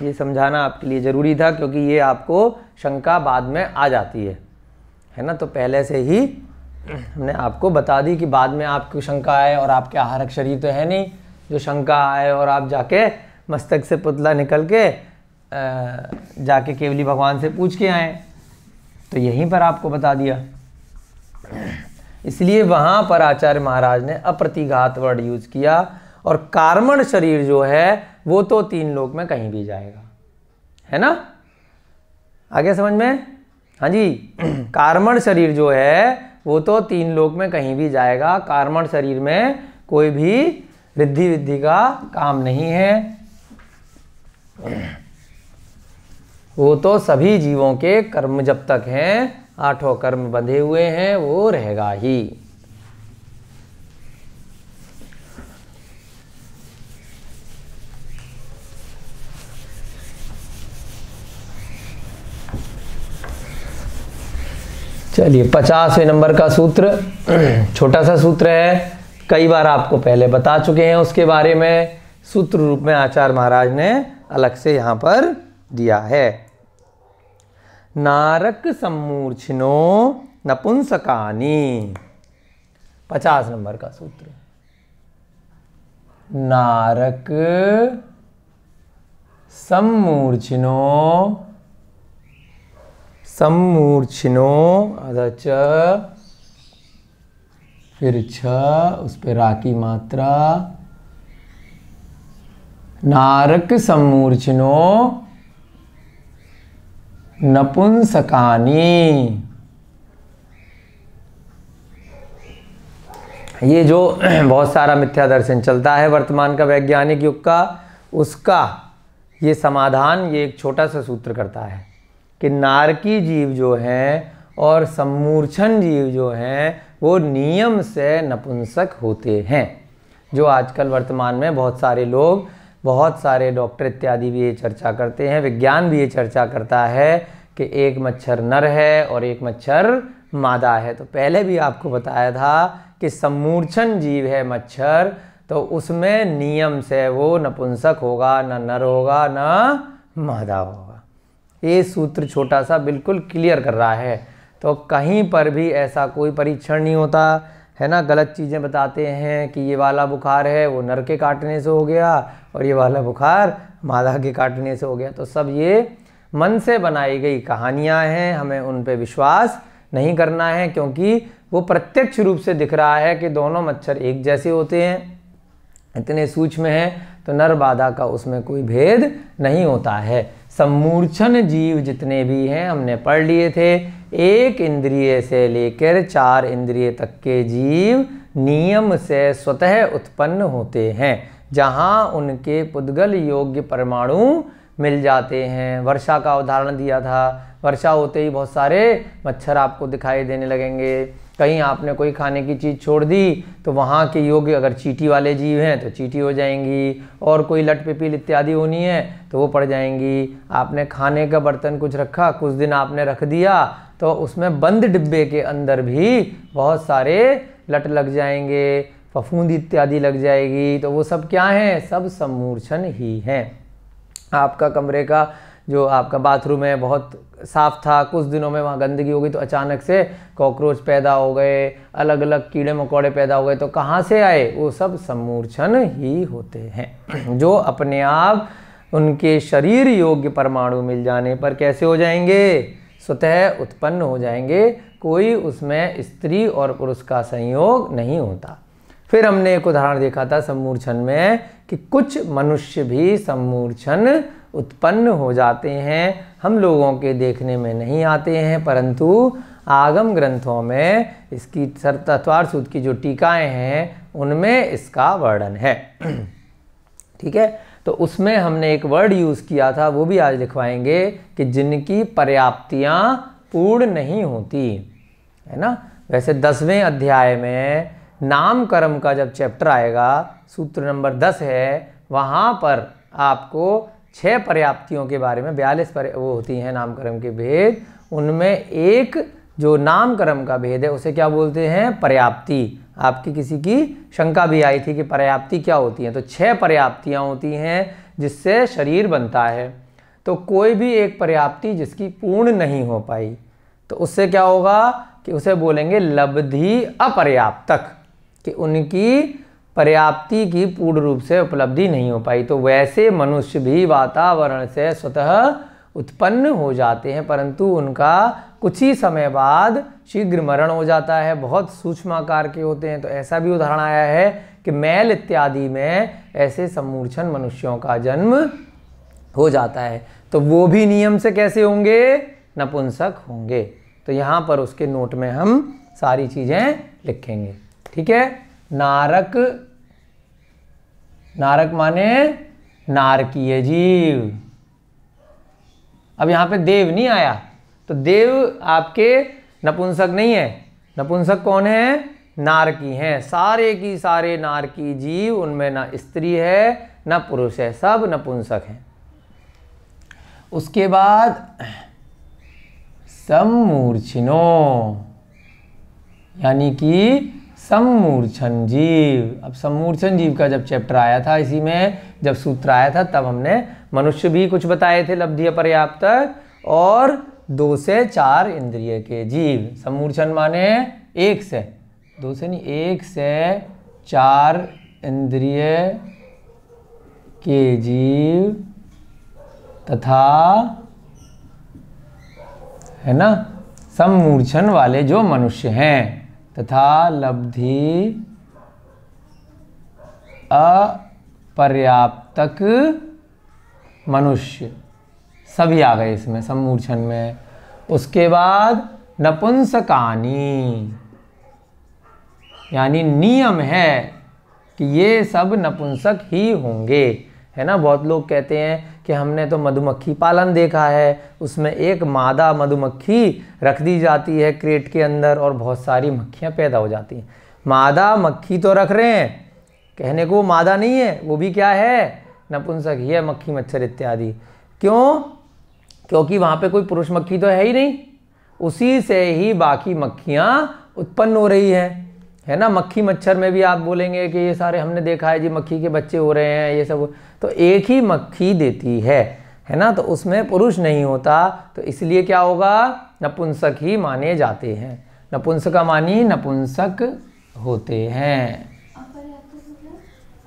A: ये समझाना आपके लिए ज़रूरी था, क्योंकि ये आपको शंका बाद में आ जाती है ना। तो पहले से ही हमने आपको बता दी कि बाद में आपको शंका आए और आपके आहारक शरीर तो है नहीं, जो शंका आए और आप जाके मस्तक से पुतला निकल के जाके केवली भगवान से पूछ के आए, तो यहीं पर आपको बता दिया। इसलिए वहाँ पर आचार्य महाराज ने अप्रतिघात वर्ड यूज किया। और कार्बन शरीर जो है वो तो 3 लोक में कहीं भी जाएगा, है ना। आगे समझ में? हाँ जी, कार्मण शरीर जो है वो तो 3 लोक में कहीं भी जाएगा। कार्मण शरीर में कोई भी रिद्धि विद्धि का काम नहीं है। वो तो सभी जीवों के कर्म जब तक हैं, 8 कर्म बंधे हुए हैं, वो रहेगा ही। चलिए 50वें नंबर का सूत्र, छोटा सा सूत्र है, कई बार आपको पहले बता चुके हैं उसके बारे में। सूत्र रूप में आचार्य महाराज ने अलग से यहाँ पर दिया है। नारक सम्मूर्छिनो नपुंसकानी, 50 नंबर का सूत्र। नारक सम्मूर्छिनो, सम्मूर्छिनो आधा च, फिर छ, उस पे रा की मात्रा। नारक सम्मूर्छिनो नपुंसकानी। ये जो बहुत सारा मिथ्या दर्शन चलता है वर्तमान का वैज्ञानिक युग का, उसका ये समाधान ये एक छोटा सा सूत्र करता है कि नारकी जीव जो हैं और सम्मूर्छन जीव जो हैं वो नियम से नपुंसक होते हैं। जो आजकल वर्तमान में बहुत सारे लोग, बहुत सारे डॉक्टर इत्यादि भी ये चर्चा करते हैं, विज्ञान भी ये चर्चा करता है कि एक मच्छर नर है और एक मच्छर मादा है। तो पहले भी आपको बताया था कि सम्मूर्छन जीव है मच्छर, तो उसमें नियम से वो नपुंसक होगा, न नर होगा न मादा होगा। ये सूत्र छोटा सा बिल्कुल क्लियर कर रहा है। तो कहीं पर भी ऐसा कोई परीक्षण नहीं होता है ना, गलत चीज़ें बताते हैं कि ये वाला बुखार है वो नर के काटने से हो गया और ये वाला बुखार मादा के काटने से हो गया। तो सब ये मन से बनाई गई कहानियाँ हैं, हमें उन पे विश्वास नहीं करना है, क्योंकि वो प्रत्यक्ष रूप से दिख रहा है कि दोनों मच्छर एक जैसे होते हैं, इतने सूक्ष्म हैं, तो नर मादा का उसमें कोई भेद नहीं होता है। सम्मूर्छन जीव जितने भी हैं हमने पढ़ लिए थे, 1 इंद्रिय से लेकर 4 इंद्रिय तक के जीव नियम से स्वतः उत्पन्न होते हैं, जहाँ उनके पुद्गल योग्य परमाणु मिल जाते हैं। वर्षा का उदाहरण दिया था, वर्षा होते ही बहुत सारे मच्छर आपको दिखाई देने लगेंगे। कहीं आपने कोई खाने की चीज़ छोड़ दी तो वहाँ के योग्य अगर चींटी वाले जीव हैं तो चींटी हो जाएंगी, और कोई लट पिपील इत्यादि होनी है तो वो पड़ जाएंगी। आपने खाने का बर्तन कुछ रखा, कुछ दिन आपने रख दिया, तो उसमें बंद डिब्बे के अंदर भी बहुत सारे लट लग जाएंगे, फफूंदी इत्यादि लग जाएगी। तो वो सब क्या हैं? सब सम्मूर्छन ही हैं। आपका कमरे का जो आपका बाथरूम है बहुत साफ़ था, कुछ दिनों में वहाँ गंदगी हो गई तो अचानक से कॉकरोच पैदा हो गए, अलग अलग कीड़े मकोड़े पैदा हो गए, तो कहाँ से आए? वो सब सम्मूर्छन ही होते हैं, जो अपने आप उनके शरीर योग्य परमाणु मिल जाने पर कैसे हो जाएंगे? स्वतः उत्पन्न हो जाएंगे। कोई उसमें स्त्री और पुरुष का संयोग नहीं होता। फिर हमने एक उदाहरण देखा था सम्मूर्छन में कि कुछ मनुष्य भी सम्मूर्छन उत्पन्न हो जाते हैं, हम लोगों के देखने में नहीं आते हैं, परंतु आगम ग्रंथों में इसकी तत्वार सूत्र की जो टीकाएं हैं उनमें इसका वर्णन है। ठीक है, तो उसमें हमने एक वर्ड यूज़ किया था, वो भी आज लिखवाएंगे कि जिनकी पर्याप्तियाँ पूर्ण नहीं होती है ना। वैसे 10वें अध्याय में नाम कर्म का जब चैप्टर आएगा, सूत्र नंबर 10 है, वहाँ पर आपको 6 पर्याप्तियों के बारे में 42 वो होती हैं नाम कर्म के भेद, उनमें एक जो नाम कर्म का भेद है उसे क्या बोलते हैं? पर्याप्ति। आपकी किसी की शंका भी आई थी कि पर्याप्ति क्या होती है, तो 6 पर्याप्तियाँ होती हैं जिससे शरीर बनता है। तो कोई भी एक पर्याप्ति जिसकी पूर्ण नहीं हो पाई तो उससे क्या होगा कि उसे बोलेंगे लब्धि अपर्याप्तक, कि उनकी पर्याप्ति की पूर्ण रूप से उपलब्धि नहीं हो पाई। तो वैसे मनुष्य भी वातावरण से स्वतः उत्पन्न हो जाते हैं, परंतु उनका कुछ ही समय बाद शीघ्र मरण हो जाता है, बहुत सूक्ष्म आकार के होते हैं। तो ऐसा भी उदाहरण आया है कि मैल इत्यादि में ऐसे सम्मूर्छन मनुष्यों का जन्म हो जाता है। तो वो भी नियम से कैसे होंगे? नपुंसक होंगे। तो यहाँ पर उसके नोट में हम सारी चीज़ें लिखेंगे। ठीक है। नारक, नारक माने नारकीय जीव। अब यहाँ पे देव नहीं आया, तो देव आपके नपुंसक नहीं है। नपुंसक कौन है? नारकी हैं। सारे की सारे नारकी जीव, उनमें ना स्त्री है ना पुरुष है, सब नपुंसक हैं। उसके बाद सम्मूर्छिनो, यानी कि सम्मूर्छन जीव। अब सम्मूर्छन जीव का जब चैप्टर आया था, इसी में जब सूत्र आया था, तब हमने मनुष्य भी कुछ बताए थे, लब्धि पर्याप्तक, और 2 से 4 इंद्रिय के जीव। सम्मूर्छन माने 1 से 2 से नहीं, 1 से 4 इंद्रिय के जीव तथा, है ना, सम्मूर्छन वाले जो मनुष्य हैं, तथा लब्धि अपर्याप्तक मनुष्य, सभी आ गए इसमें सम्मूर्छन में। उसके बाद नपुंसकानी, यानी नियम है कि ये सब नपुंसक ही होंगे, है ना। बहुत लोग कहते हैं कि हमने तो मधुमक्खी पालन देखा है, उसमें एक मादा मधुमक्खी रख दी जाती है क्रेट के अंदर और बहुत सारी मक्खियाँ पैदा हो जाती हैं। मादा मक्खी तो रख रहे हैं, कहने को वो मादा नहीं है, वो भी क्या है? नपुंसक ही है, मक्खी मच्छर इत्यादि। क्यों? क्योंकि वहाँ पे कोई पुरुष मक्खी तो है ही नहीं, उसी से ही बाकी मक्खियाँ उत्पन्न हो रही हैं, है ना। मक्खी मच्छर में भी आप बोलेंगे कि ये सारे हमने देखा है जी, मक्खी के बच्चे हो रहे हैं, ये सब, तो एक ही मक्खी देती है ना। तो उसमें पुरुष नहीं होता, तो इसलिए क्या होगा? नपुंसक ही माने जाते हैं। नपुंसका मानी नपुंसक होते हैं।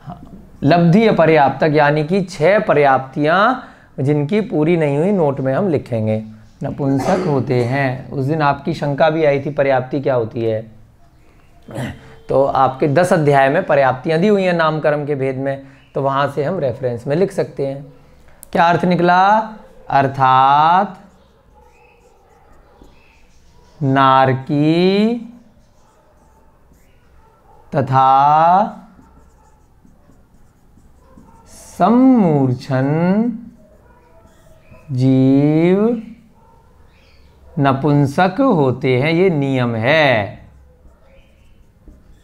A: हाँ, लब्धि अपर्याप्तक, यानी कि 6 पर्याप्तियाँ जिनकी पूरी नहीं हुई, नोट में हम लिखेंगे, नपुंसक होते हैं। उस दिन आपकी शंका भी आई थी, पर्याप्ति क्या होती है? तो आपके 10 अध्याय में पर्याप्तियाँ दी हुई हैं नामकर्म के भेद में, तो वहाँ से हम रेफरेंस में लिख सकते हैं। क्या अर्थ निकला? अर्थात नारकी तथा सम्मूर्छन जीव नपुंसक होते हैं, ये नियम है।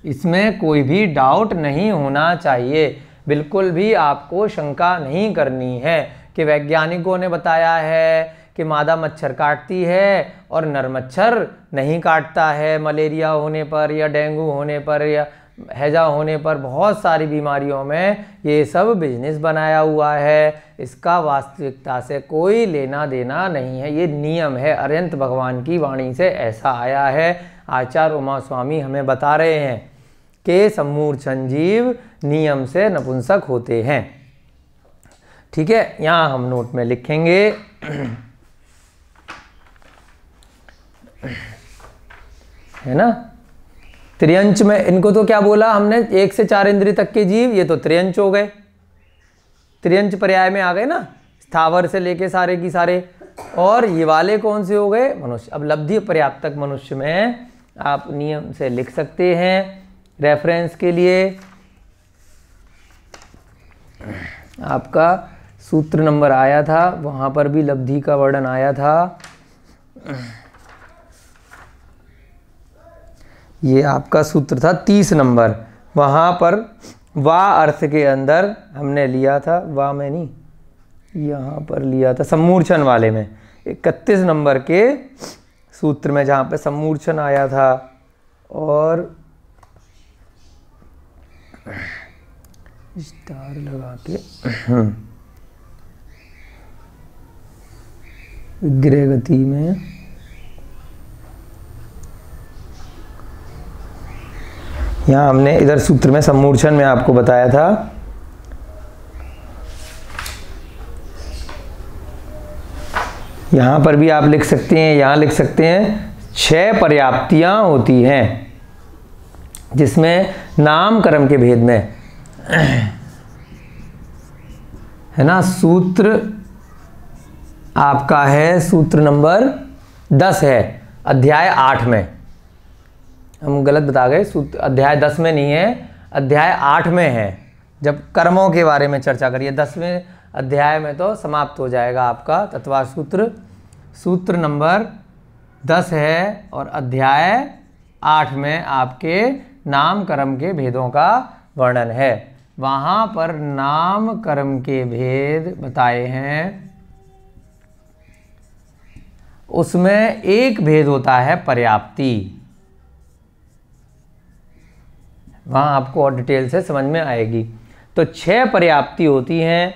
A: इसमें कोई भी डाउट नहीं होना चाहिए, बिल्कुल भी आपको शंका नहीं करनी है कि वैज्ञानिकों ने बताया है कि मादा मच्छर काटती है और नर मच्छर नहीं काटता है, मलेरिया होने पर या डेंगू होने पर या हैजा होने पर, बहुत सारी बीमारियों में ये सब बिजनेस बनाया हुआ है। इसका वास्तविकता से कोई लेना देना नहीं है, ये नियम है, अरिहंत भगवान की वाणी से ऐसा आया है। आचार्य उमा स्वामी हमें बता रहे हैं कि सम्मूर्छन जीव नियम से नपुंसक होते हैं। ठीक है, यहाँ हम नोट में लिखेंगे, है ना। त्रियंच में इनको तो क्या बोला हमने? 1 से 4 इंद्रिय तक के जीव, ये तो त्रियंच हो गए, त्रियंच पर्याय में आ गए ना, स्थावर से लेके सारे की सारे। और ये वाले कौन से हो गए? मनुष्य। अब लब्धि पर्याप्तक मनुष्य में आप नियम से लिख सकते हैं। रेफरेंस के लिए आपका सूत्र नंबर आया था, वहाँ पर भी लब्धि का वर्णन आया था। ये आपका सूत्र था 30 नंबर, वहाँ पर वा अर्थ के अंदर हमने लिया था, वा में नहीं, यहाँ पर लिया था सम्मूर्छन वाले में, 31 नंबर के सूत्र में, जहाँ पे सम्मूर्छन आया था। और स्टार लगा के विग्रह गति में यहाँ हमने इधर सूत्र में सम्मूर्छन में आपको बताया था। यहाँ पर भी आप लिख सकते हैं, यहाँ लिख सकते हैं 6 पर्याप्तियाँ होती हैं, जिसमें नाम कर्म के भेद में, है ना। सूत्र आपका है सूत्र नंबर 10 है, अध्याय 8 में। हम गलत बता गए, सूत्र अध्याय 10 में नहीं है, अध्याय 8 में है। जब कर्मों के बारे में चर्चा करिए 10वें अध्याय में तो समाप्त हो जाएगा आपका तत्वा सूत्र। सूत्र नंबर 10 है और अध्याय 8 में आपके नाम कर्म के भेदों का वर्णन है। वहाँ पर नाम कर्म के भेद बताए हैं। उसमें एक भेद होता है पर्याप्ति, वहाँ आपको और डिटेल से समझ में आएगी। तो 6 पर्याप्ति होती हैं,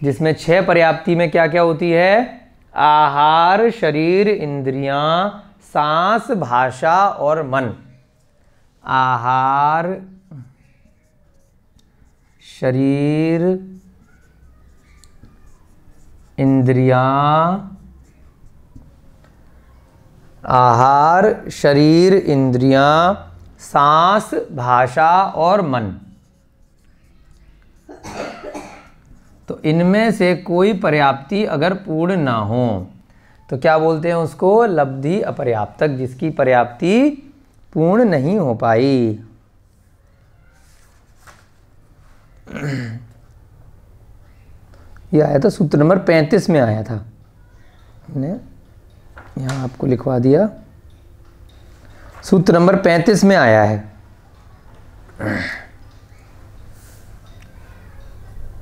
A: जिसमें 6 पर्याप्ति में क्या क्या होती है? आहार, शरीर, इंद्रियां, सांस, भाषा और मन। आहार, शरीर, इंद्रियां, आहार, शरीर, इंद्रियां, सांस, भाषा और मन। तो इनमें से कोई पर्याप्ति अगर पूर्ण ना हो तो क्या बोलते हैं उसको? लब्धि अपर्याप्तक, जिसकी पर्याप्ति पूर्ण नहीं हो पाई। यह आया था सूत्र नंबर 35 में आया था, हमने यहाँ आपको लिखवा दिया। सूत्र नंबर 35 में आया है।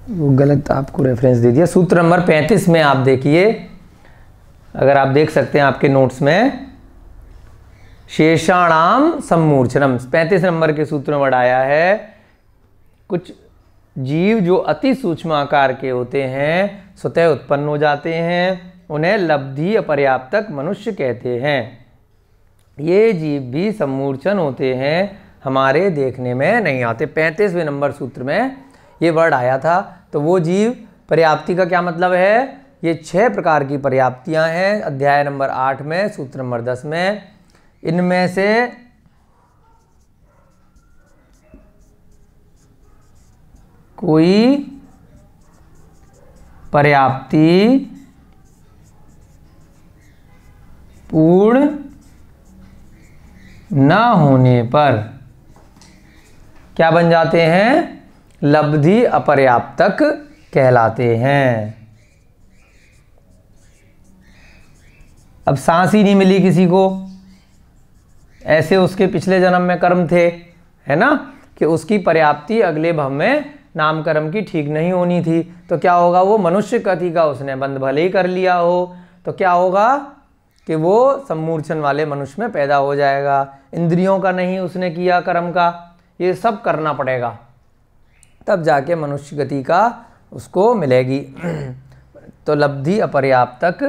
A: वो गलत आपको रेफरेंस दे दिया। सूत्र नंबर 35 में आप देखिए, अगर आप देख सकते हैं आपके नोट्स में, शेषाणाम सम्मूर्छनम 35 नंबर के सूत्र में बढ़ाया है। कुछ जीव जो अति सूक्ष्म आकार के होते हैं, स्वतः उत्पन्न हो जाते हैं, उन्हें लब्धि अपर्याप्तक मनुष्य कहते हैं। ये जीव भी सम्मूर्छन होते हैं, हमारे देखने में नहीं आते। 35वें नंबर सूत्र में ये वर्ड आया था। तो वो जीव, पर्याप्ति का क्या मतलब है? ये 6 प्रकार की पर्याप्तियां हैं अध्याय नंबर 8 में, सूत्र नंबर 10 में। इनमें से कोई पर्याप्ति पूर्ण न होने पर क्या बन जाते हैं? लब्धि अपर्याप्तक कहलाते हैं। अब सांस ही नहीं मिली किसी को, ऐसे उसके पिछले जन्म में कर्म थे, है ना, कि उसकी पर्याप्ति अगले भव में नाम कर्म की ठीक नहीं होनी थी। तो क्या होगा? वो मनुष्य गति का उसने बंद भले ही कर लिया हो तो क्या होगा कि वो सम्मूर्छन वाले मनुष्य में पैदा हो जाएगा। इंद्रियों का नहीं उसने किया कर्म का, ये सब करना पड़ेगा, तब जाके मनुष्य गति का उसको मिलेगी। तो लब्धि अपर्याप्तक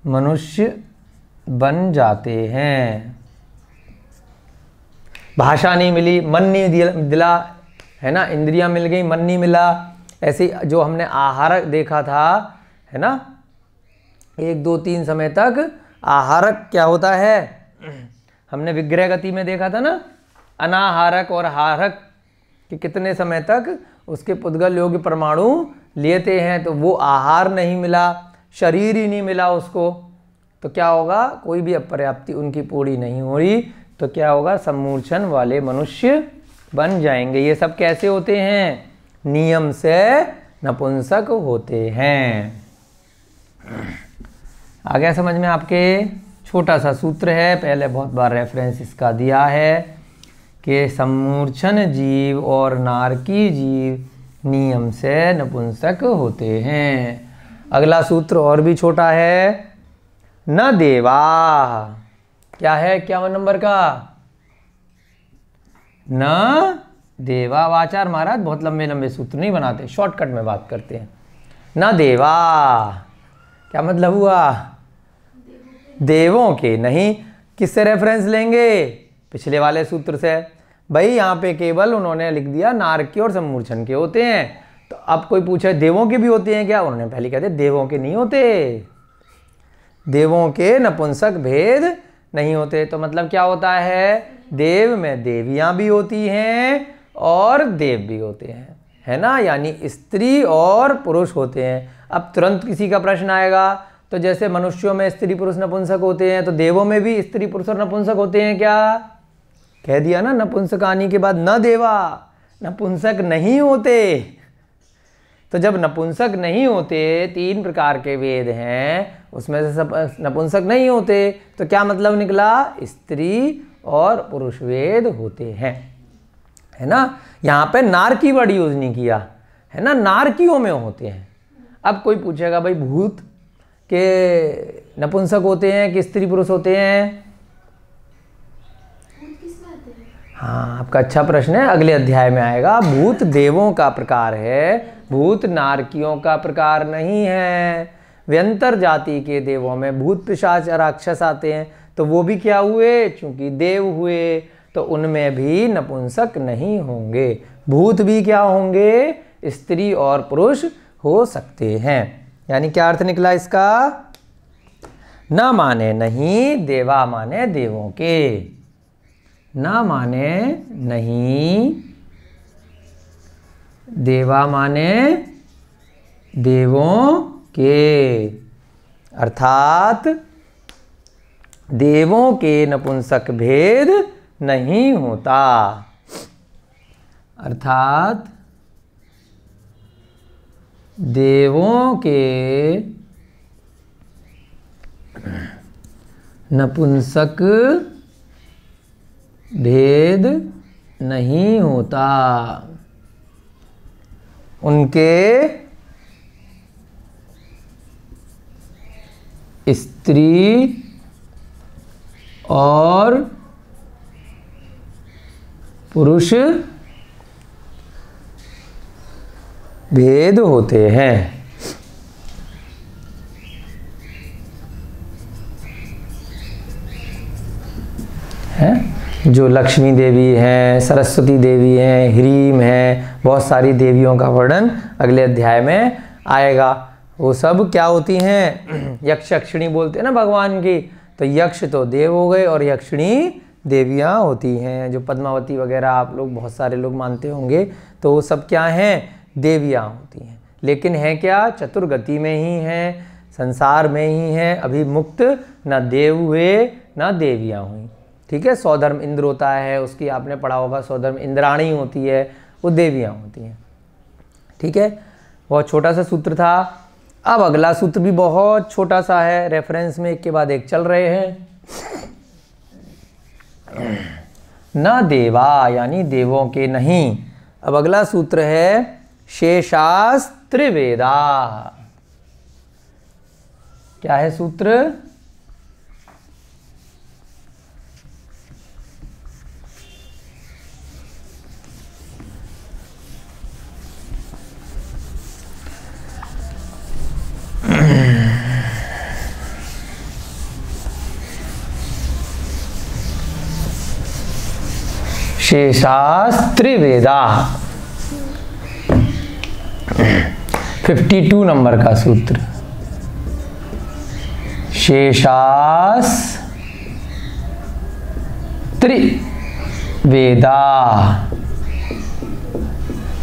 A: मनुष्य बन जाते हैं। भाषा नहीं मिली, मन नहीं दिला, है ना, इंद्रियां मिल गई, मन नहीं मिला। ऐसे जो हमने आहार देखा था, है ना, 1 2 3 समय तक आहारक क्या होता है? हमने विग्रह गति में देखा था ना, अनाहारक और हारक कि कितने समय तक उसके पुद्गल योग्य परमाणु लेते हैं। तो वो आहार नहीं मिला, शरीर ही नहीं मिला उसको, तो क्या होगा? कोई भी अपर्याप्ति उनकी पूरी नहीं हो रही, तो क्या होगा? सम्मूर्छन वाले मनुष्य बन जाएंगे। ये सब कैसे होते हैं? नियम से नपुंसक होते हैं। आ गया समझ में आपके? छोटा सा सूत्र है, पहले बहुत बार रेफरेंस इसका दिया है कि सम्मूर्छन जीव और नारकी जीव नियम से नपुंसक होते हैं। अगला सूत्र और भी छोटा है, न देवा। क्या है 51 नंबर का? न देवा। वाचार महाराज बहुत लंबे लंबे सूत्र नहीं बनाते, शॉर्टकट में बात करते हैं। न देवा क्या मतलब हुआ? देवों के नहीं। किससे रेफरेंस लेंगे? पिछले वाले सूत्र से। भाई यहाँ पे केवल उन्होंने लिख दिया नारकी और सम्मूर्छन के होते हैं, तो अब कोई पूछे देवों के भी होते हैं क्या? उन्होंने पहले कहते देवों के नहीं होते, देवों के नपुंसक भेद नहीं होते। तो मतलब क्या होता है? देव में देवियां भी होती हैं और देव भी होते हैं, है ना, यानी स्त्री और पुरुष होते हैं। अब तुरंत किसी का प्रश्न आएगा, तो जैसे मनुष्यों में स्त्री पुरुष नपुंसक होते हैं, तो देवों में भी स्त्री पुरुष और नपुंसक होते हैं क्या? कह दिया ना, नपुंसकानी के बाद न देवा, नपुंसक नहीं होते। तो जब नपुंसक नहीं होते, 3 प्रकार के वेद हैं, उसमें से सब नपुंसक नहीं होते, तो क्या मतलब निकला? स्त्री और पुरुष वेद होते हैं, है ना। यहाँ पे नार की वर्ड यूज नहीं किया है ना, नारकियों में होते हैं। अब कोई पूछेगा भाई भूत के नपुंसक होते हैं कि स्त्री पुरुष होते हैं? हाँ, आपका अच्छा प्रश्न है, अगले अध्याय में आएगा। भूत देवों का प्रकार है, भूत नारकियों का प्रकार नहीं है। व्यंतर जाति के देवों में भूत पिशाच राक्षस आते हैं, तो वो भी क्या हुए? चूंकि देव हुए, तो उनमें भी नपुंसक नहीं होंगे। भूत भी क्या होंगे? स्त्री और पुरुष हो सकते हैं। यानी क्या अर्थ निकला इसका? न माने नहीं, देवा माने देवों के। न माने नहीं, देवा माने देवों के, अर्थात देवों के नपुंसक भेद नहीं होता। अर्थात देवों के नपुंसक भेद नहीं होता। उनके स्त्री और पुरुष भेद होते हैं। जो लक्ष्मी देवी हैं, सरस्वती देवी हैं, ह्रीम हैं, बहुत सारी देवियों का वर्णन अगले अध्याय में आएगा। वो सब क्या होती हैं? यक्ष यक्षिणी बोलते हैं ना भगवान की, तो यक्ष तो देव हो गए और यक्षिणी देवियाँ होती हैं। जो पद्मावती वगैरह आप लोग बहुत सारे लोग मानते होंगे, तो वो सब क्या हैं? देवियाँ होती हैं। लेकिन हैं क्या? चतुर्गति में ही हैं, संसार में ही हैं, अभी मुक्त न देव हुए न देवियाँ हुई। ठीक है, सौधर्म इंद्र होता है, उसकी आपने पढ़ा होगा, सौधर्म इंद्राणी होती है, वो देवियाँ होती हैं। ठीक है, बहुत छोटा सा सूत्र था। अब अगला सूत्र भी बहुत छोटा सा है, रेफरेंस में एक के बाद एक चल रहे हैं। न देवा यानी देवों के नहीं। अब अगला सूत्र है शेषास्त्र वेदा। क्या है सूत्र? शेषास्त्र वेदा 52 नंबर का सूत्र। शेषास्त्र वेदा,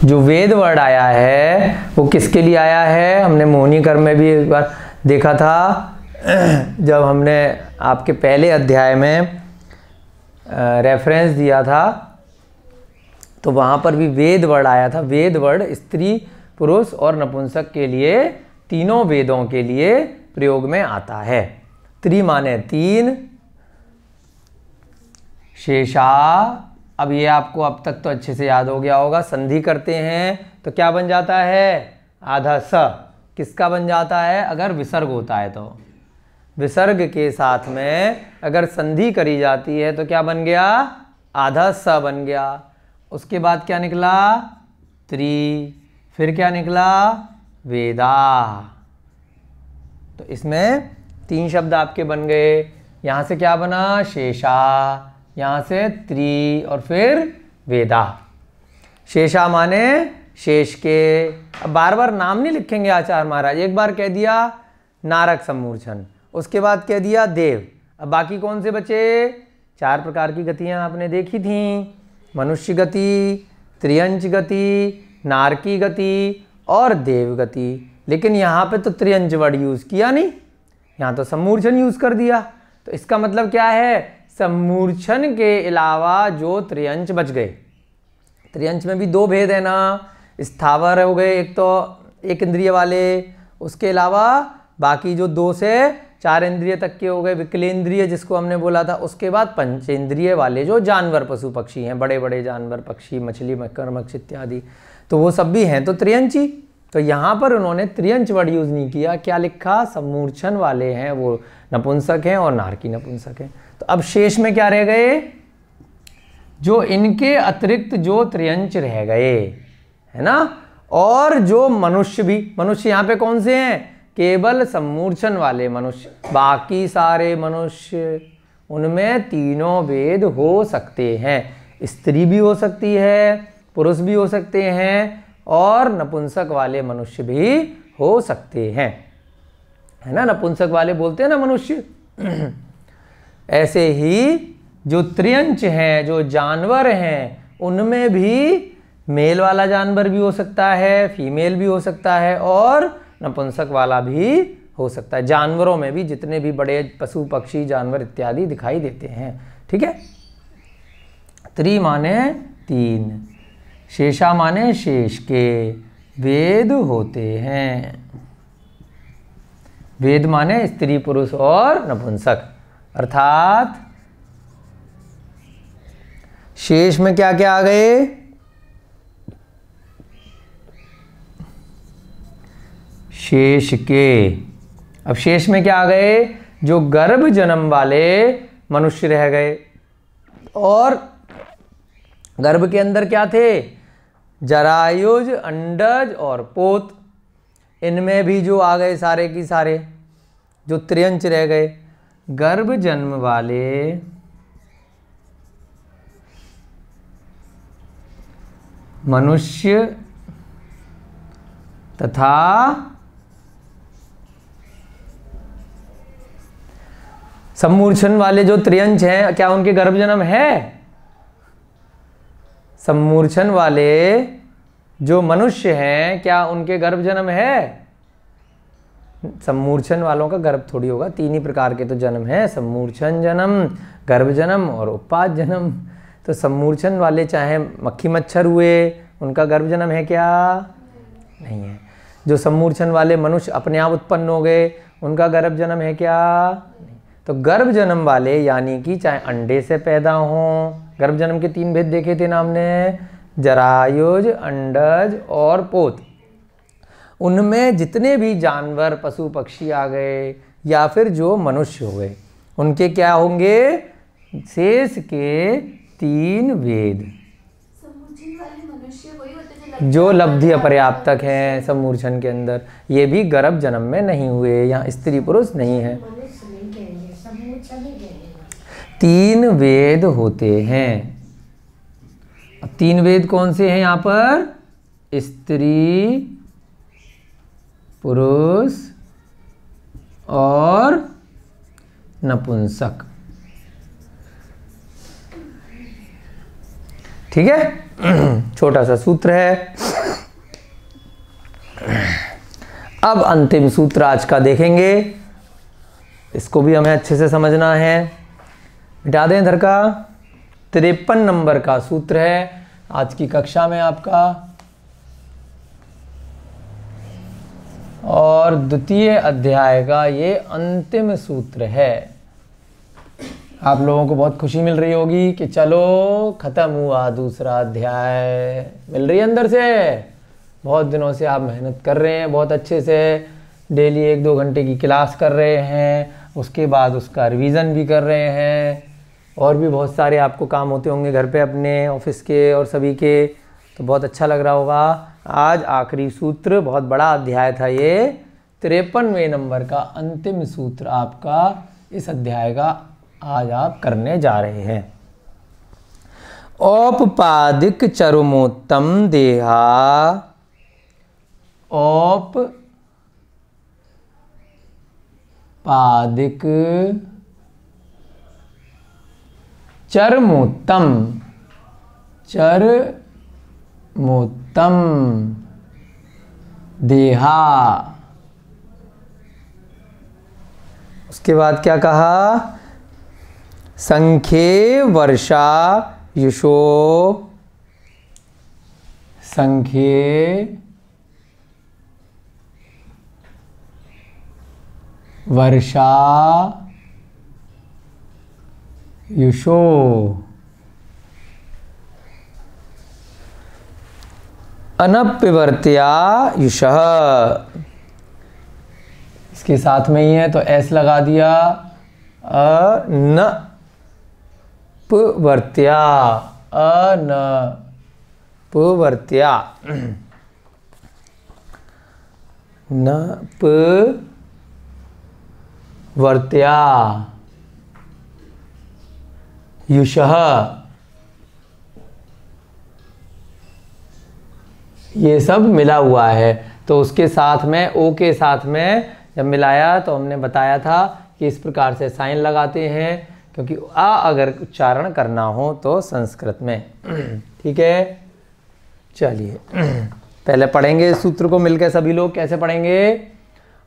A: जो वेद वर्ड आया है वो किसके लिए आया है? हमने मोहिनी कर्म में भी एक बार देखा था, जब हमने आपके पहले अध्याय में रेफरेंस दिया था, तो वहाँ पर भी वेद वर्ड आया था। वेद वर्ड स्त्री पुरुष और नपुंसक के लिए, तीनों वेदों के लिए प्रयोग में आता है। त्रि माने 3, शेषा, अब ये आपको अब तक तो अच्छे से याद हो गया होगा। संधि करते हैं तो क्या बन जाता है? आधा स। किसका बन जाता है? अगर विसर्ग होता है तो। विसर्ग के साथ में अगर संधि करी जाती है तो क्या बन गया? आधा स बन गया। उसके बाद क्या निकला? त्रि। फिर क्या निकला? वेदा। तो इसमें 3 शब्द आपके बन गए। यहाँ से क्या बना? शेषा, यहाँ से त्रि और फिर वेदा। शेषा माने शेष के। अब बार बार नाम नहीं लिखेंगे आचार्य महाराज, एक बार कह दिया नारक सम्मूर्छन, उसके बाद कह दिया देव। अब बाकी कौन से बचे? 4 प्रकार की गतियाँ आपने देखी थी, मनुष्य गति, त्रियंच गति, नारकी गति और देव गति। लेकिन यहाँ पे तो त्रियंच वर्ड यूज किया नहीं, यहाँ तो सम्मूर्छन यूज कर दिया। तो इसका मतलब क्या है, सम्मूर्छन के अलावा जो त्रियंच बच गए, त्रियंच में भी दो भेद है ना, स्थावर हो गए एक तो एक इंद्रिय वाले, उसके अलावा बाकी जो 2 से 4 इंद्रिय तक के हो गए विकलेंद्रिय जिसको हमने बोला था, उसके बाद पंचेंद्रिय वाले जो जानवर पशु पक्षी हैं, बड़े बड़े जानवर पक्षी मछली मगरमच्छ इत्यादि, तो वो सब भी हैं तो त्रियंची। तो यहाँ पर उन्होंने त्रियंच वर्ड यूज नहीं किया, क्या लिखा, सम्मूर्छन वाले हैं वो नपुंसक हैं और नारकी नपुंसक हैं। तो अब शेष में क्या रह गए, जो इनके अतिरिक्त जो त्रियंच रह गए है ना, और जो मनुष्य भी, मनुष्य यहाँ पे कौन से हैं, केवल सम्मूर्छन वाले मनुष्य, बाकी सारे मनुष्य उनमें तीनों वेद हो सकते हैं, स्त्री भी हो सकती है, पुरुष भी हो सकते हैं और नपुंसक वाले मनुष्य भी हो सकते हैं, है ना, नपुंसक वाले बोलते हैं ना मनुष्य। ऐसे ही जो त्रियंच हैं, जो जानवर हैं, उनमें भी मेल वाला जानवर भी हो सकता है, फीमेल भी हो सकता है और नपुंसक वाला भी हो सकता है। जानवरों में भी जितने भी बड़े पशु पक्षी जानवर इत्यादि दिखाई देते हैं, ठीक है। त्रि माने 3, शेषा माने शेष के वेद होते हैं। वेद माने स्त्री पुरुष और नपुंसक, अर्थात शेष में क्या क्या आ गए, शेष के। अब शेष में क्या आ गए, जो गर्भ जन्म वाले मनुष्य रह गए, और गर्भ के अंदर क्या थे, जरायुज, अंडज और पोत, इनमें भी जो आ गए सारे की सारे जो त्रियंच रह गए, गर्भ जन्म वाले मनुष्य तथा सम्मूर्छन वाले जो त्रियंच हैं, क्या उनके गर्भ जन्म है, सम्मूर्छन वाले जो मनुष्य हैं क्या उनके गर्भ जन्म है, सम्मूर्छन वालों का गर्भ थोड़ी होगा, 3 ही प्रकार के तो जन्म है, सम्मूर्छन जन्म, गर्भ जन्म और उत्पात जन्म। तो सम्मूर्छन वाले चाहे मक्खी मच्छर हुए, उनका गर्भ जन्म है क्या, नहीं है। जो सम्मूर्छन वाले मनुष्य अपने आप उत्पन्न हो गए, उनका गर्भ जन्म है क्या, नहीं। तो गर्भ जन्म वाले यानी कि चाहे अंडे से पैदा हों, गर्भ जन्म के 3 भेद देखे थे ना हमने, जरायुज, अंडज और पोत, उनमें जितने भी जानवर पशु पक्षी आ गए या फिर जो मनुष्य हो गए, उनके क्या होंगे, शेष के 3 वेद, जो लब्धि अपर्याप्तक हैं सम्मूर्छन के अंदर, ये भी गर्भ जन्म में नहीं हुए, यहाँ स्त्री पुरुष नहीं है। 3 वेद होते हैं। अब 3 वेद कौन से हैं यहाँ पर, स्त्री पुरुष और नपुंसक, ठीक है। छोटा सा सूत्र है। अब अंतिम सूत्र आज का देखेंगे, इसको भी हमें अच्छे से समझना है। मिटा दें इधर का, 53 नंबर का सूत्र है आज की कक्षा में आपका, और द्वितीय अध्याय का ये अंतिम सूत्र है। आप लोगों को बहुत खुशी मिल रही होगी कि चलो खत्म हुआ दूसरा अध्याय, मिल रही है अंदर से। बहुत दिनों से आप मेहनत कर रहे हैं, बहुत अच्छे से डेली 1-2 घंटे की क्लास कर रहे हैं, उसके बाद उसका रिवीजन भी कर रहे हैं, और भी बहुत सारे आपको काम होते होंगे घर पे अपने ऑफिस के और सभी के, तो बहुत अच्छा लग रहा होगा। आज आखिरी सूत्र, बहुत बड़ा अध्याय था ये, 53वें नंबर का अंतिम सूत्र आपका इस अध्याय का आज आप करने जा रहे हैं। औपपादिक चरमोत्तम देहा, औपपादिक चरमोत्तम, चरमोत्तम देहा, उसके बाद क्या कहा, संख्ये वर्षा युषो, संख्ये वर्षा युषो, अनप्यवर्त्या युषः, इसके साथ में ही है तो एस लगा दिया, अनप्यवर्त्या, अनप्यवर्त्या, नप्यवर्त्या युषः, ये सब मिला हुआ है। तो उसके साथ में ओ के साथ में जब मिलाया तो हमने बताया था कि इस प्रकार से साइन लगाते हैं, क्योंकि आ अगर उच्चारण करना हो तो संस्कृत में। ठीक है, चलिए पहले पढ़ेंगे सूत्र को मिलकर सभी लोग। कैसे पढ़ेंगे,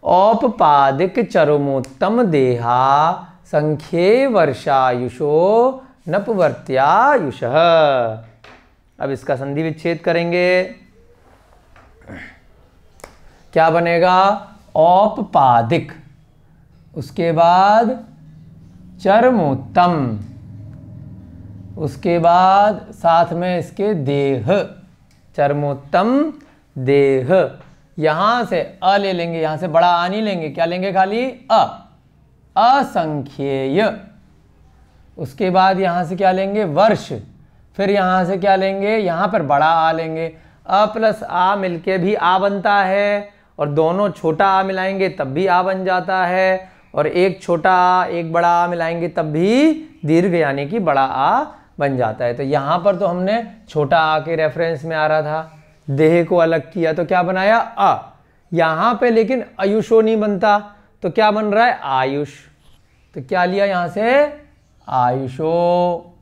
A: औपपादिक चरमोत्तम देहा संख्ये वर्षायुषो नपवर्त्यायुषः। अब इसका संधि विच्छेद करेंगे, क्या बनेगा, औपपादिक, उसके बाद चरमोत्तम, उसके बाद साथ में इसके देह, चरमोत्तम देह। यहां से अ ले लेंगे, यहां से बड़ा आ नहीं लेंगे, क्या लेंगे, खाली अ, असंख्येय। उसके बाद यहां से क्या लेंगे, वर्ष, फिर यहां से क्या लेंगे, यहां पर बड़ा आ लेंगे। अ प्लस आ मिलके भी आ बनता है, और दोनों छोटा आ मिलाएंगे तब भी आ बन जाता है, और एक छोटा आ एक बड़ा आ मिलाएंगे तब भी दीर्घ यानी कि बड़ा आ बन जाता है। तो यहाँ पर तो हमने छोटा आ के रेफरेंस में आ रहा था, देह को अलग किया तो क्या बनाया, आ। यहाँ पे लेकिन आयुषो नहीं बनता, तो क्या बन रहा है, आयुष। तो क्या लिया यहाँ से, आयुषो।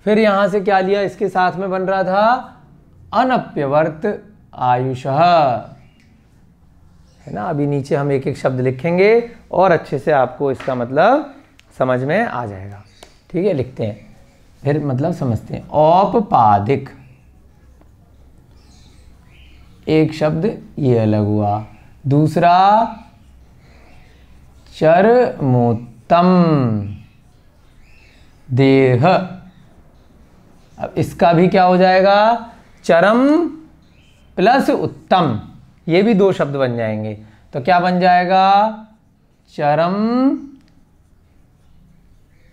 A: फिर यहाँ से क्या लिया, इसके साथ में बन रहा था अनप्यवर्त आयुषः, है ना। अभी नीचे हम एक एक शब्द लिखेंगे और अच्छे से आपको इसका मतलब समझ में आ जाएगा। ठीक है, लिखते हैं फिर मतलब समझते हैं। औपपादिक, एक शब्द ये अलग हुआ, दूसरा चरमोत्तम देह। अब इसका भी क्या हो जाएगा, चरम प्लस उत्तम, ये भी दो शब्द बन जाएंगे। तो क्या बन जाएगा, चरम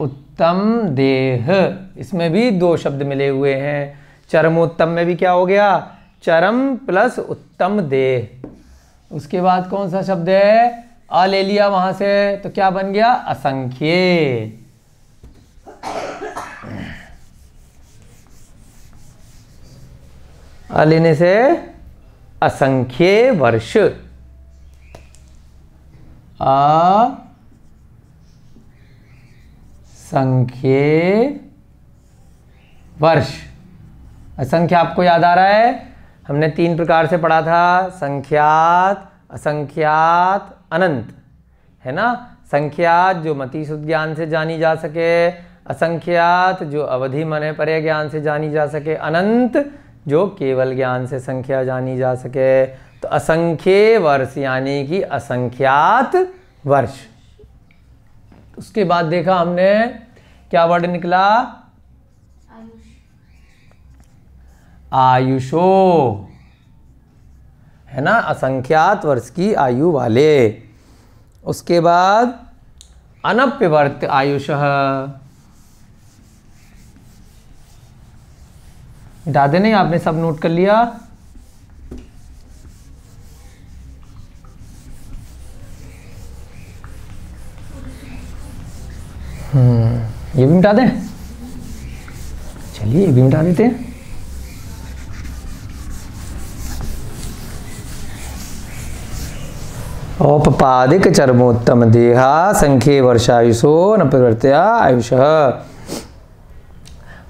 A: उत्तम देह। इसमें भी दो शब्द मिले हुए हैं। चरमोत्तम में भी क्या हो गया, चरम प्लस उत्तम देह। उसके बाद कौन सा शब्द है, अ ले लिया वहां से, तो क्या बन गया, असंख्ये। अ लेने से असंख्ये वर्ष, असंख्ये वर्ष। असंख्य आपको याद आ रहा है, हमने तीन प्रकार से पढ़ा था, संख्यात, असंख्यात, अनंत, है ना। संख्यात जो मति शुद्ध ज्ञान से जानी जा सके, असंख्यात जो अवधि मने परे ज्ञान से जानी जा सके, अनंत जो केवल ज्ञान से संख्या जानी जा सके। तो असंख्य वर्ष यानी कि असंख्यात वर्ष। उसके बाद देखा हमने क्या वर्ड निकला, आयुषो, है ना, असंख्यात वर्ष की आयु वाले। उसके बाद अनप्यवर्त आयुषः, मिटा देने, आपने सब नोट कर लिया। ये भी मिटा दें, चलिए ये भी मिटा देते हैं। औपपादिक चरमोत्तम देहा संख्ये वर्षायुषो न प्रवर्त्या आयुषः।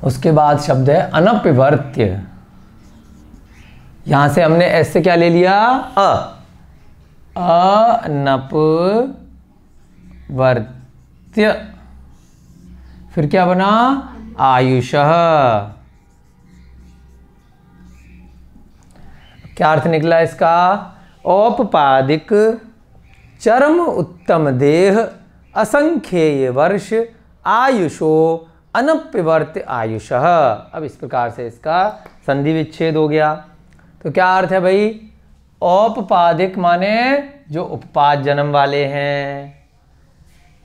A: उसके बाद शब्द है अनप्यवर्त्य। यहां से हमने एस से क्या ले लिया, अनप वर्त्य, फिर क्या बना आयुषः। क्या अर्थ निकला इसका? औपपादिक चरम उत्तम देह असंख्येय वर्ष आयुषो अनप्यवर्त्य आयुषः। अब इस प्रकार से इसका संधि विच्छेद हो गया। तो क्या अर्थ है भाई? औपपादिक माने जो उपपाद जन्म वाले हैं,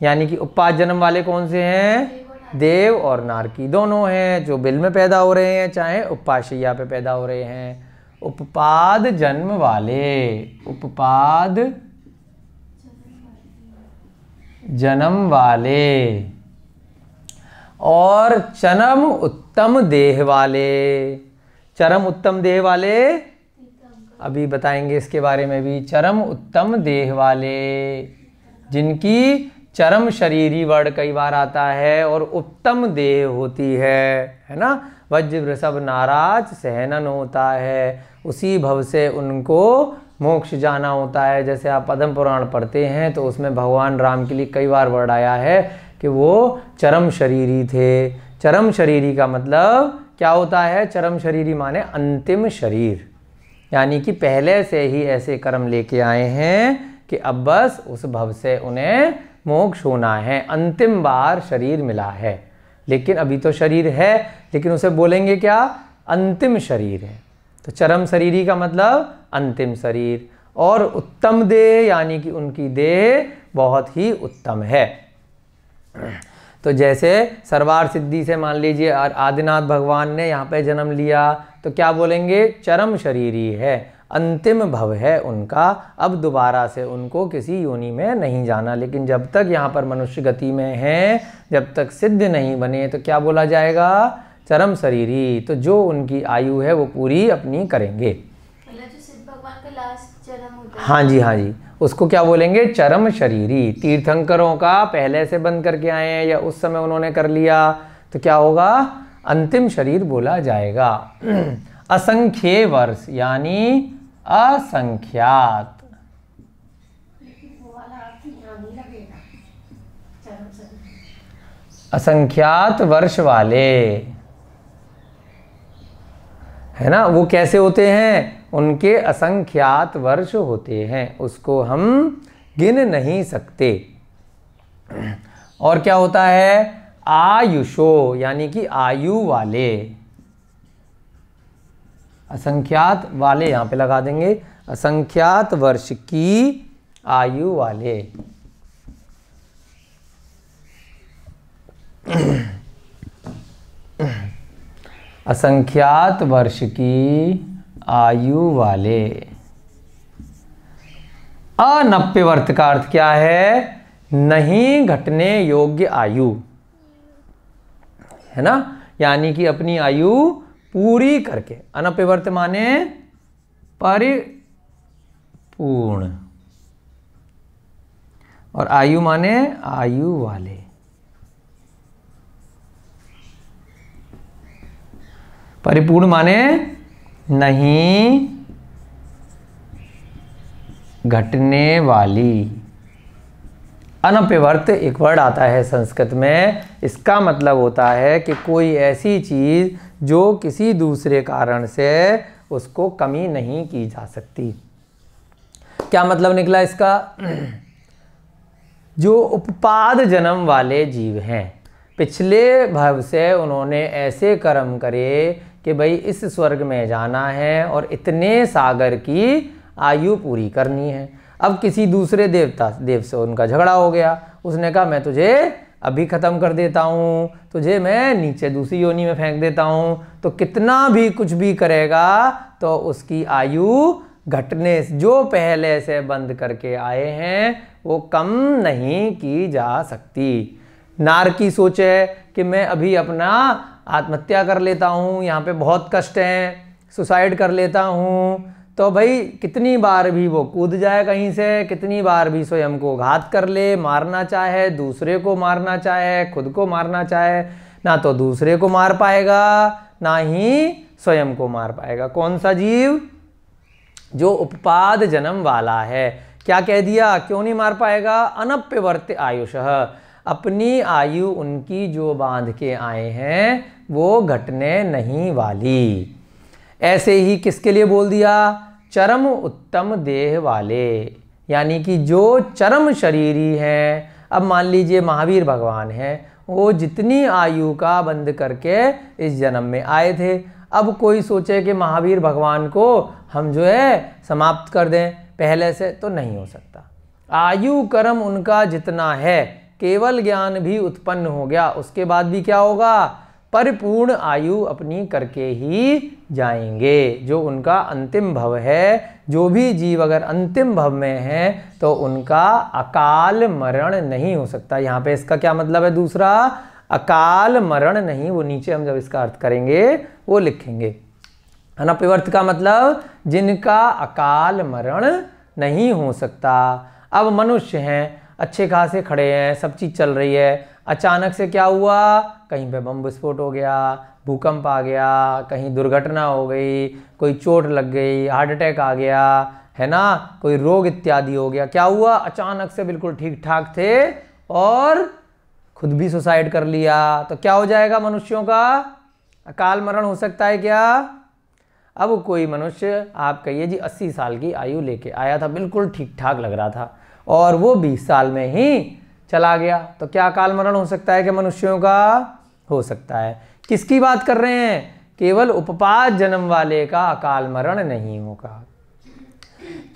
A: यानी कि उपपाद जन्म वाले कौन से हैं? देव और नारकी दोनों हैं, जो बिल में पैदा हो रहे हैं चाहे उपपाशैया पे पैदा हो रहे हैं। उपपाद जन्म वाले, उपपाद जन्म वाले और चरम उत्तम देह वाले। चरम उत्तम देह वाले अभी बताएंगे इसके बारे में भी। चरम उत्तम देह वाले जिनकी चरम शरीरी वर्ड कई बार आता है और उत्तम देह होती है ना। वज्र वृषभ नाराज सहनन होता है, उसी भव से उनको मोक्ष जाना होता है। जैसे आप पद्म पुराण पढ़ते हैं तो उसमें भगवान राम के लिए कई बार वर्ड आया है कि वो चरम शरीरी थे। चरम शरीरी का मतलब क्या होता है? चरम शरीरी माने अंतिम शरीर, यानी कि पहले से ही ऐसे कर्म लेके आए हैं कि अब बस उस भव से उन्हें मोक्ष होना है, अंतिम बार शरीर मिला है। लेकिन अभी तो शरीर है, लेकिन उसे बोलेंगे क्या? अंतिम शरीर है। तो चरम शरीरी का मतलब अंतिम शरीर, और उत्तम देह यानी कि उनकी देह बहुत ही उत्तम है। तो जैसे सर्वार सिद्धि से मान लीजिए आदिनाथ भगवान ने यहाँ पे जन्म लिया, तो क्या बोलेंगे? चरम शरीरी है, अंतिम भव है उनका, अब दोबारा से उनको किसी योनि में नहीं जाना। लेकिन जब तक यहाँ पर मनुष्य गति में हैं, जब तक सिद्ध नहीं बने, तो क्या बोला जाएगा? चरम शरीरी। तो जो उनकी आयु है वो पूरी अपनी करेंगे।
B: जो सिद्ध भगवान का लास्ट जन्म होता है,
A: हाँ जी हाँ जी, उसको क्या बोलेंगे? चरम शरीरी। तीर्थंकरों का पहले से बंद करके आए हैं या उस समय उन्होंने कर लिया तो क्या होगा? अंतिम शरीर बोला जाएगा। असंख्य वर्ष यानी असंख्यात। असंख्यात वर्ष वाले, है ना। वो कैसे होते हैं? उनके असंख्यात वर्ष होते हैं, उसको हम गिन नहीं सकते। और क्या होता है? आयुषो यानी कि आयु वाले। असंख्यात वाले यहाँ पे लगा देंगे, असंख्यात वर्ष की आयु वाले। असंख्यात वर्ष की आयु वाले। अनप्यवर्त का अर्थ क्या है? नहीं घटने योग्य आयु, है ना। यानी कि अपनी आयु पूरी करके। अनप्यवर्त माने परिपूर्ण, और आयु माने आयु वाले। परिपूर्ण माने नहीं घटने वाली। अनप्यवर्त एक वर्ड आता है संस्कृत में, इसका मतलब होता है कि कोई ऐसी चीज़ जो किसी दूसरे कारण से उसको कमी नहीं की जा सकती। क्या मतलब निकला इसका? जो उपपाद जन्म वाले जीव हैं, पिछले भव से उन्होंने ऐसे कर्म करे कि भाई इस स्वर्ग में जाना है और इतने सागर की आयु पूरी करनी है। अब किसी दूसरे देव से उनका झगड़ा हो गया, उसने कहा मैं तुझे अभी ख़त्म कर देता हूँ, तुझे मैं नीचे दूसरी योनि में फेंक देता हूँ। तो कितना भी कुछ भी करेगा तो उसकी आयु घटने, जो पहले से बंद करके आए हैं वो कम नहीं की जा सकती। नार की सोच है कि मैं अभी अपना आत्महत्या कर लेता हूँ, यहाँ पे बहुत कष्ट हैं, सुसाइड कर लेता हूँ। तो भाई कितनी बार भी वो कूद जाए कहीं से, कितनी बार भी स्वयं को घात कर ले, मारना चाहे, दूसरे को मारना चाहे, खुद को मारना चाहे, ना तो दूसरे को मार पाएगा ना ही स्वयं को मार पाएगा। कौन सा जीव? जो उपपाद जन्म वाला है। क्या कह दिया, क्यों नहीं मार पाएगा, अनप्यवर्त्य आयुषः, अपनी आयु उनकी जो बांध के आए हैं वो घटने नहीं वाली। ऐसे ही किसके लिए बोल दिया, चरम उत्तम देह वाले, यानी कि जो चरम शरीरी हैं। अब मान लीजिए महावीर भगवान हैं, वो जितनी आयु का बंद करके इस जन्म में आए थे, अब कोई सोचे कि महावीर भगवान को हम जो है समाप्त कर दें पहले से, तो नहीं हो सकता। आयु कर्म उनका जितना है, केवल ज्ञान भी उत्पन्न हो गया, उसके बाद भी क्या होगा, परिपूर्ण आयु अपनी करके ही जाएंगे। जो उनका अंतिम भव है, जो भी जीव अगर अंतिम भव में है तो उनका अकाल मरण नहीं हो सकता। यहाँ पे इसका क्या मतलब है, दूसरा अकाल मरण नहीं, वो नीचे हम जब इसका अर्थ करेंगे वो लिखेंगे। अनप्यवर्त का मतलब जिनका अकाल मरण नहीं हो सकता। अब मनुष्य हैं, अच्छे खासे खड़े हैं, सब चीज़ चल रही है, अचानक से क्या हुआ, कहीं पे बम विस्फोट हो गया, भूकंप आ गया, कहीं दुर्घटना हो गई, कोई चोट लग गई, हार्ट अटैक आ गया, है ना, कोई रोग इत्यादि हो गया। क्या हुआ, अचानक से बिल्कुल ठीक ठाक थे और खुद भी सुसाइड कर लिया, तो क्या हो जाएगा, मनुष्यों का अकाल मरण हो सकता है क्या। अब कोई मनुष्य आप कहिए जी 80 साल की आयु लेके आया था, बिल्कुल ठीक ठाक लग रहा था, और वो 20 साल में ही चला गया, तो क्या अकाल मरण हो सकता है कि मनुष्यों का हो सकता है। किसकी बात कर रहे हैं, केवल उपपात जन्म वाले का अकाल मरण नहीं होगा,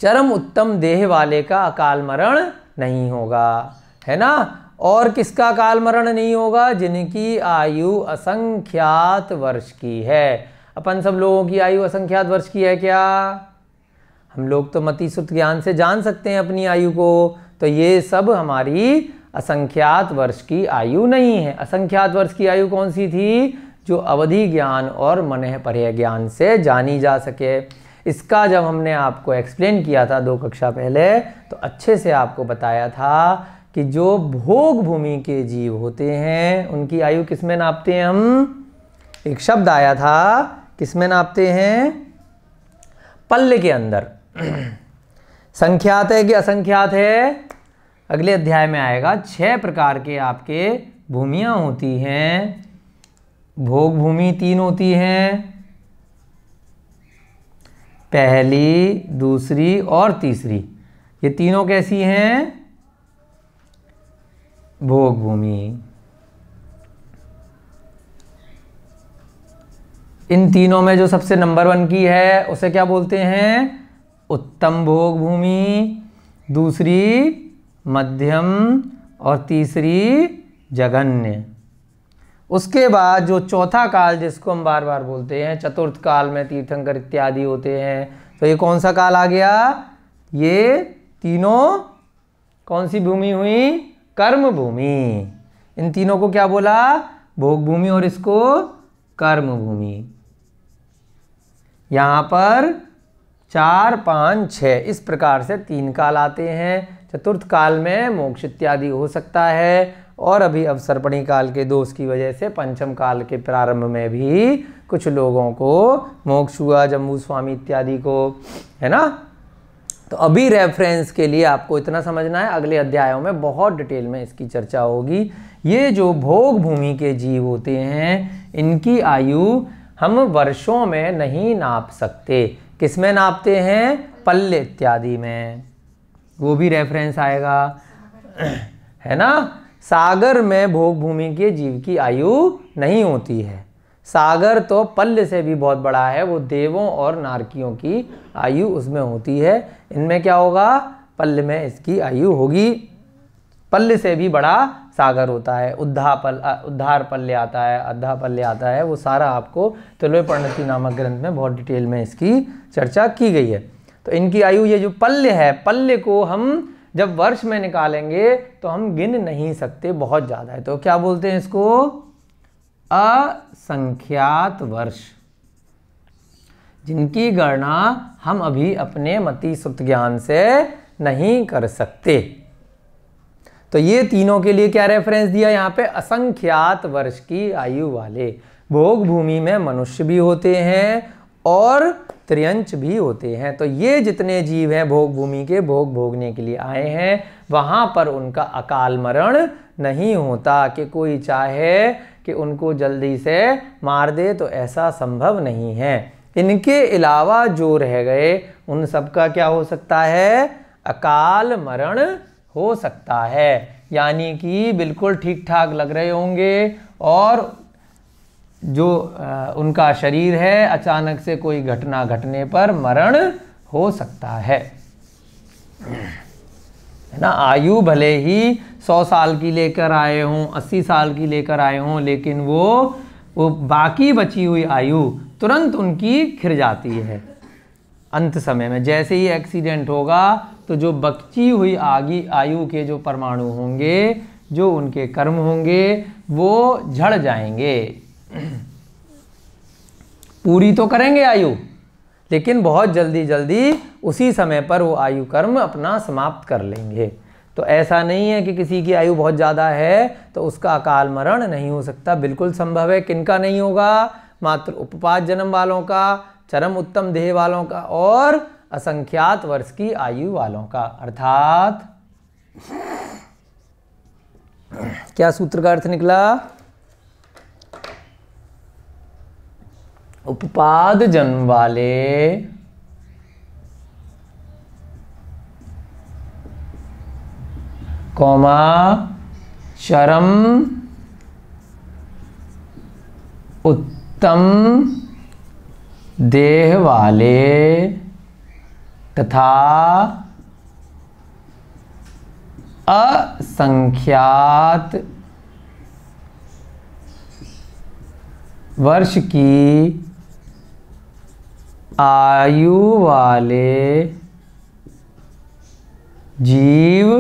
A: चरम उत्तम देह वाले का अकाल मरण नहीं होगा, है ना। और किसका अकाल मरण नहीं होगा, जिनकी आयु असंख्यात वर्ष की है। अपन सब लोगों की आयु असंख्यात वर्ष की है क्या, हम लोग तो मति सुत ज्ञान से जान सकते हैं अपनी आयु को, तो ये सब हमारी असंख्यात वर्ष की आयु नहीं है। असंख्यात वर्ष की आयु कौन सी थी, जो अवधि ज्ञान और मनः पर्य ज्ञान से जानी जा सके। इसका जब हमने आपको एक्सप्लेन किया था 2 कक्षा पहले, तो अच्छे से आपको बताया था कि जो भोग भूमि के जीव होते हैं उनकी आयु किस में नापते हैं हम, एक शब्द आया था, किस में नापते हैं, पल्ले के अंदर। संख्यात है कि असंख्यात है, अगले अध्याय में आएगा। 6 प्रकार के आपके भूमियां होती हैं, भोग भूमि 3 होती हैं, पहली, दूसरी और तीसरी। ये तीनों कैसी हैं, भोग भूमि। इन तीनों में जो सबसे नंबर 1 की है उसे क्या बोलते हैं, उत्तम भोग भूमि, दूसरी मध्यम और तीसरी जघन्य। उसके बाद जो चौथा काल जिसको हम बार बार बोलते हैं, चतुर्थ काल में तीर्थंकर इत्यादि होते हैं, तो ये कौन सा काल आ गया, ये तीनों कौन सी भूमि हुई, कर्म भूमि। इन तीनों को क्या बोला, भोग भूमि, और इसको कर्म भूमि। यहाँ पर 4, 5, 6 इस प्रकार से 3 काल आते हैं। चतुर्थ काल में मोक्ष इत्यादि हो सकता है, और अभी अवसर्पणी काल के दोष की वजह से पंचम काल के प्रारंभ में भी कुछ लोगों को मोक्ष हुआ, जम्बू स्वामी इत्यादि को, है ना। तो अभी रेफरेंस के लिए आपको इतना समझना है, अगले अध्यायों में बहुत डिटेल में इसकी चर्चा होगी। ये जो भोग भूमि के जीव होते हैं इनकी आयु हम वर्षों में नहीं नाप सकते, किस में नापते हैं, पल्ले इत्यादि में, वो भी रेफरेंस आएगा, है ना। सागर में भोग भूमि के जीव की आयु नहीं होती है, सागर तो पल्ले से भी बहुत बड़ा है, वो देवों और नारकियों की आयु उसमें होती है। इनमें क्या होगा, पल्ले में इसकी आयु होगी, पल्ले से भी बड़ा सागर होता है। उद्धार पल्ले आता है, अद्धा पल्ले आता है, वो सारा आपको तिलोय परिणति नामक ग्रंथ में बहुत डिटेल में इसकी चर्चा की गई है। तो इनकी आयु, ये जो पल्ले है, पल्ले को हम जब वर्ष में निकालेंगे तो हम गिन नहीं सकते, बहुत ज़्यादा है, तो क्या बोलते हैं इसको, असंख्यात वर्ष, जिनकी गणना हम अभी अपने मति सुत ज्ञान से नहीं कर सकते। तो ये तीनों के लिए क्या रेफरेंस दिया यहाँ पे, असंख्यात वर्ष की आयु वाले। भोग भूमि में मनुष्य भी होते हैं और त्रियंच भी होते हैं। तो ये जितने जीव हैं भोग भूमि के भोग भोगने के लिए आए हैं, वहाँ पर उनका अकाल मरण नहीं होता कि कोई चाहे कि उनको जल्दी से मार दे, तो ऐसा संभव नहीं है। इनके अलावा जो रह गए उन सबका क्या हो सकता है? अकाल मरण हो सकता है। यानी कि बिल्कुल ठीक ठाक लग रहे होंगे और जो उनका शरीर है अचानक से कोई घटना घटने पर मरण हो सकता है ना। आयु भले ही 100 साल की लेकर आए हों, 80 साल की लेकर आए हों, लेकिन वो बाकी बची हुई आयु तुरंत उनकी खिर जाती है अंत समय में। जैसे ही एक्सीडेंट होगा तो जो बची हुई आयु के जो परमाणु होंगे, जो उनके कर्म होंगे, वो झड़ जाएंगे। पूरी तो करेंगे आयु, लेकिन बहुत जल्दी जल्दी उसी समय पर वो आयु कर्म अपना समाप्त कर लेंगे। तो ऐसा नहीं है कि किसी की आयु बहुत ज़्यादा है तो उसका अकाल मरण नहीं हो सकता, बिल्कुल संभव है। किनका नहीं होगा? मात्र उपपात जन्म वालों का, चरम उत्तम देह वालों का और असंख्यात वर्ष की आयु वालों का। अर्थात क्या सूत्र का अर्थ निकला? उपपाद जन्म वाले कौमा चरम उत्तम देह वाले तथा असंख्यात वर्ष की आयु वाले जीव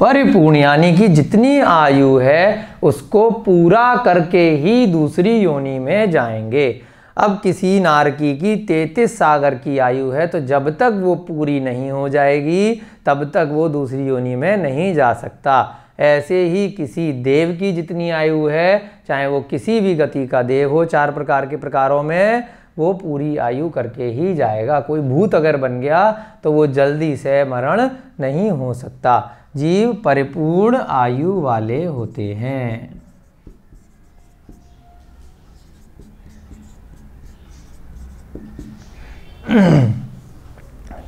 A: परिपूर्ण, यानी कि जितनी आयु है उसको पूरा करके ही दूसरी योनि में जाएंगे। अब किसी नारकी की 33 सागर की आयु है, तो जब तक वो पूरी नहीं हो जाएगी तब तक वो दूसरी योनि में नहीं जा सकता। ऐसे ही किसी देव की जितनी आयु है, चाहे वो किसी भी गति का देव हो, 4 प्रकार के प्रकारों में, वो पूरी आयु करके ही जाएगा। कोई भूत अगर बन गया तो वो जल्दी से मरण नहीं हो सकता। जीव परिपूर्ण आयु वाले होते हैं।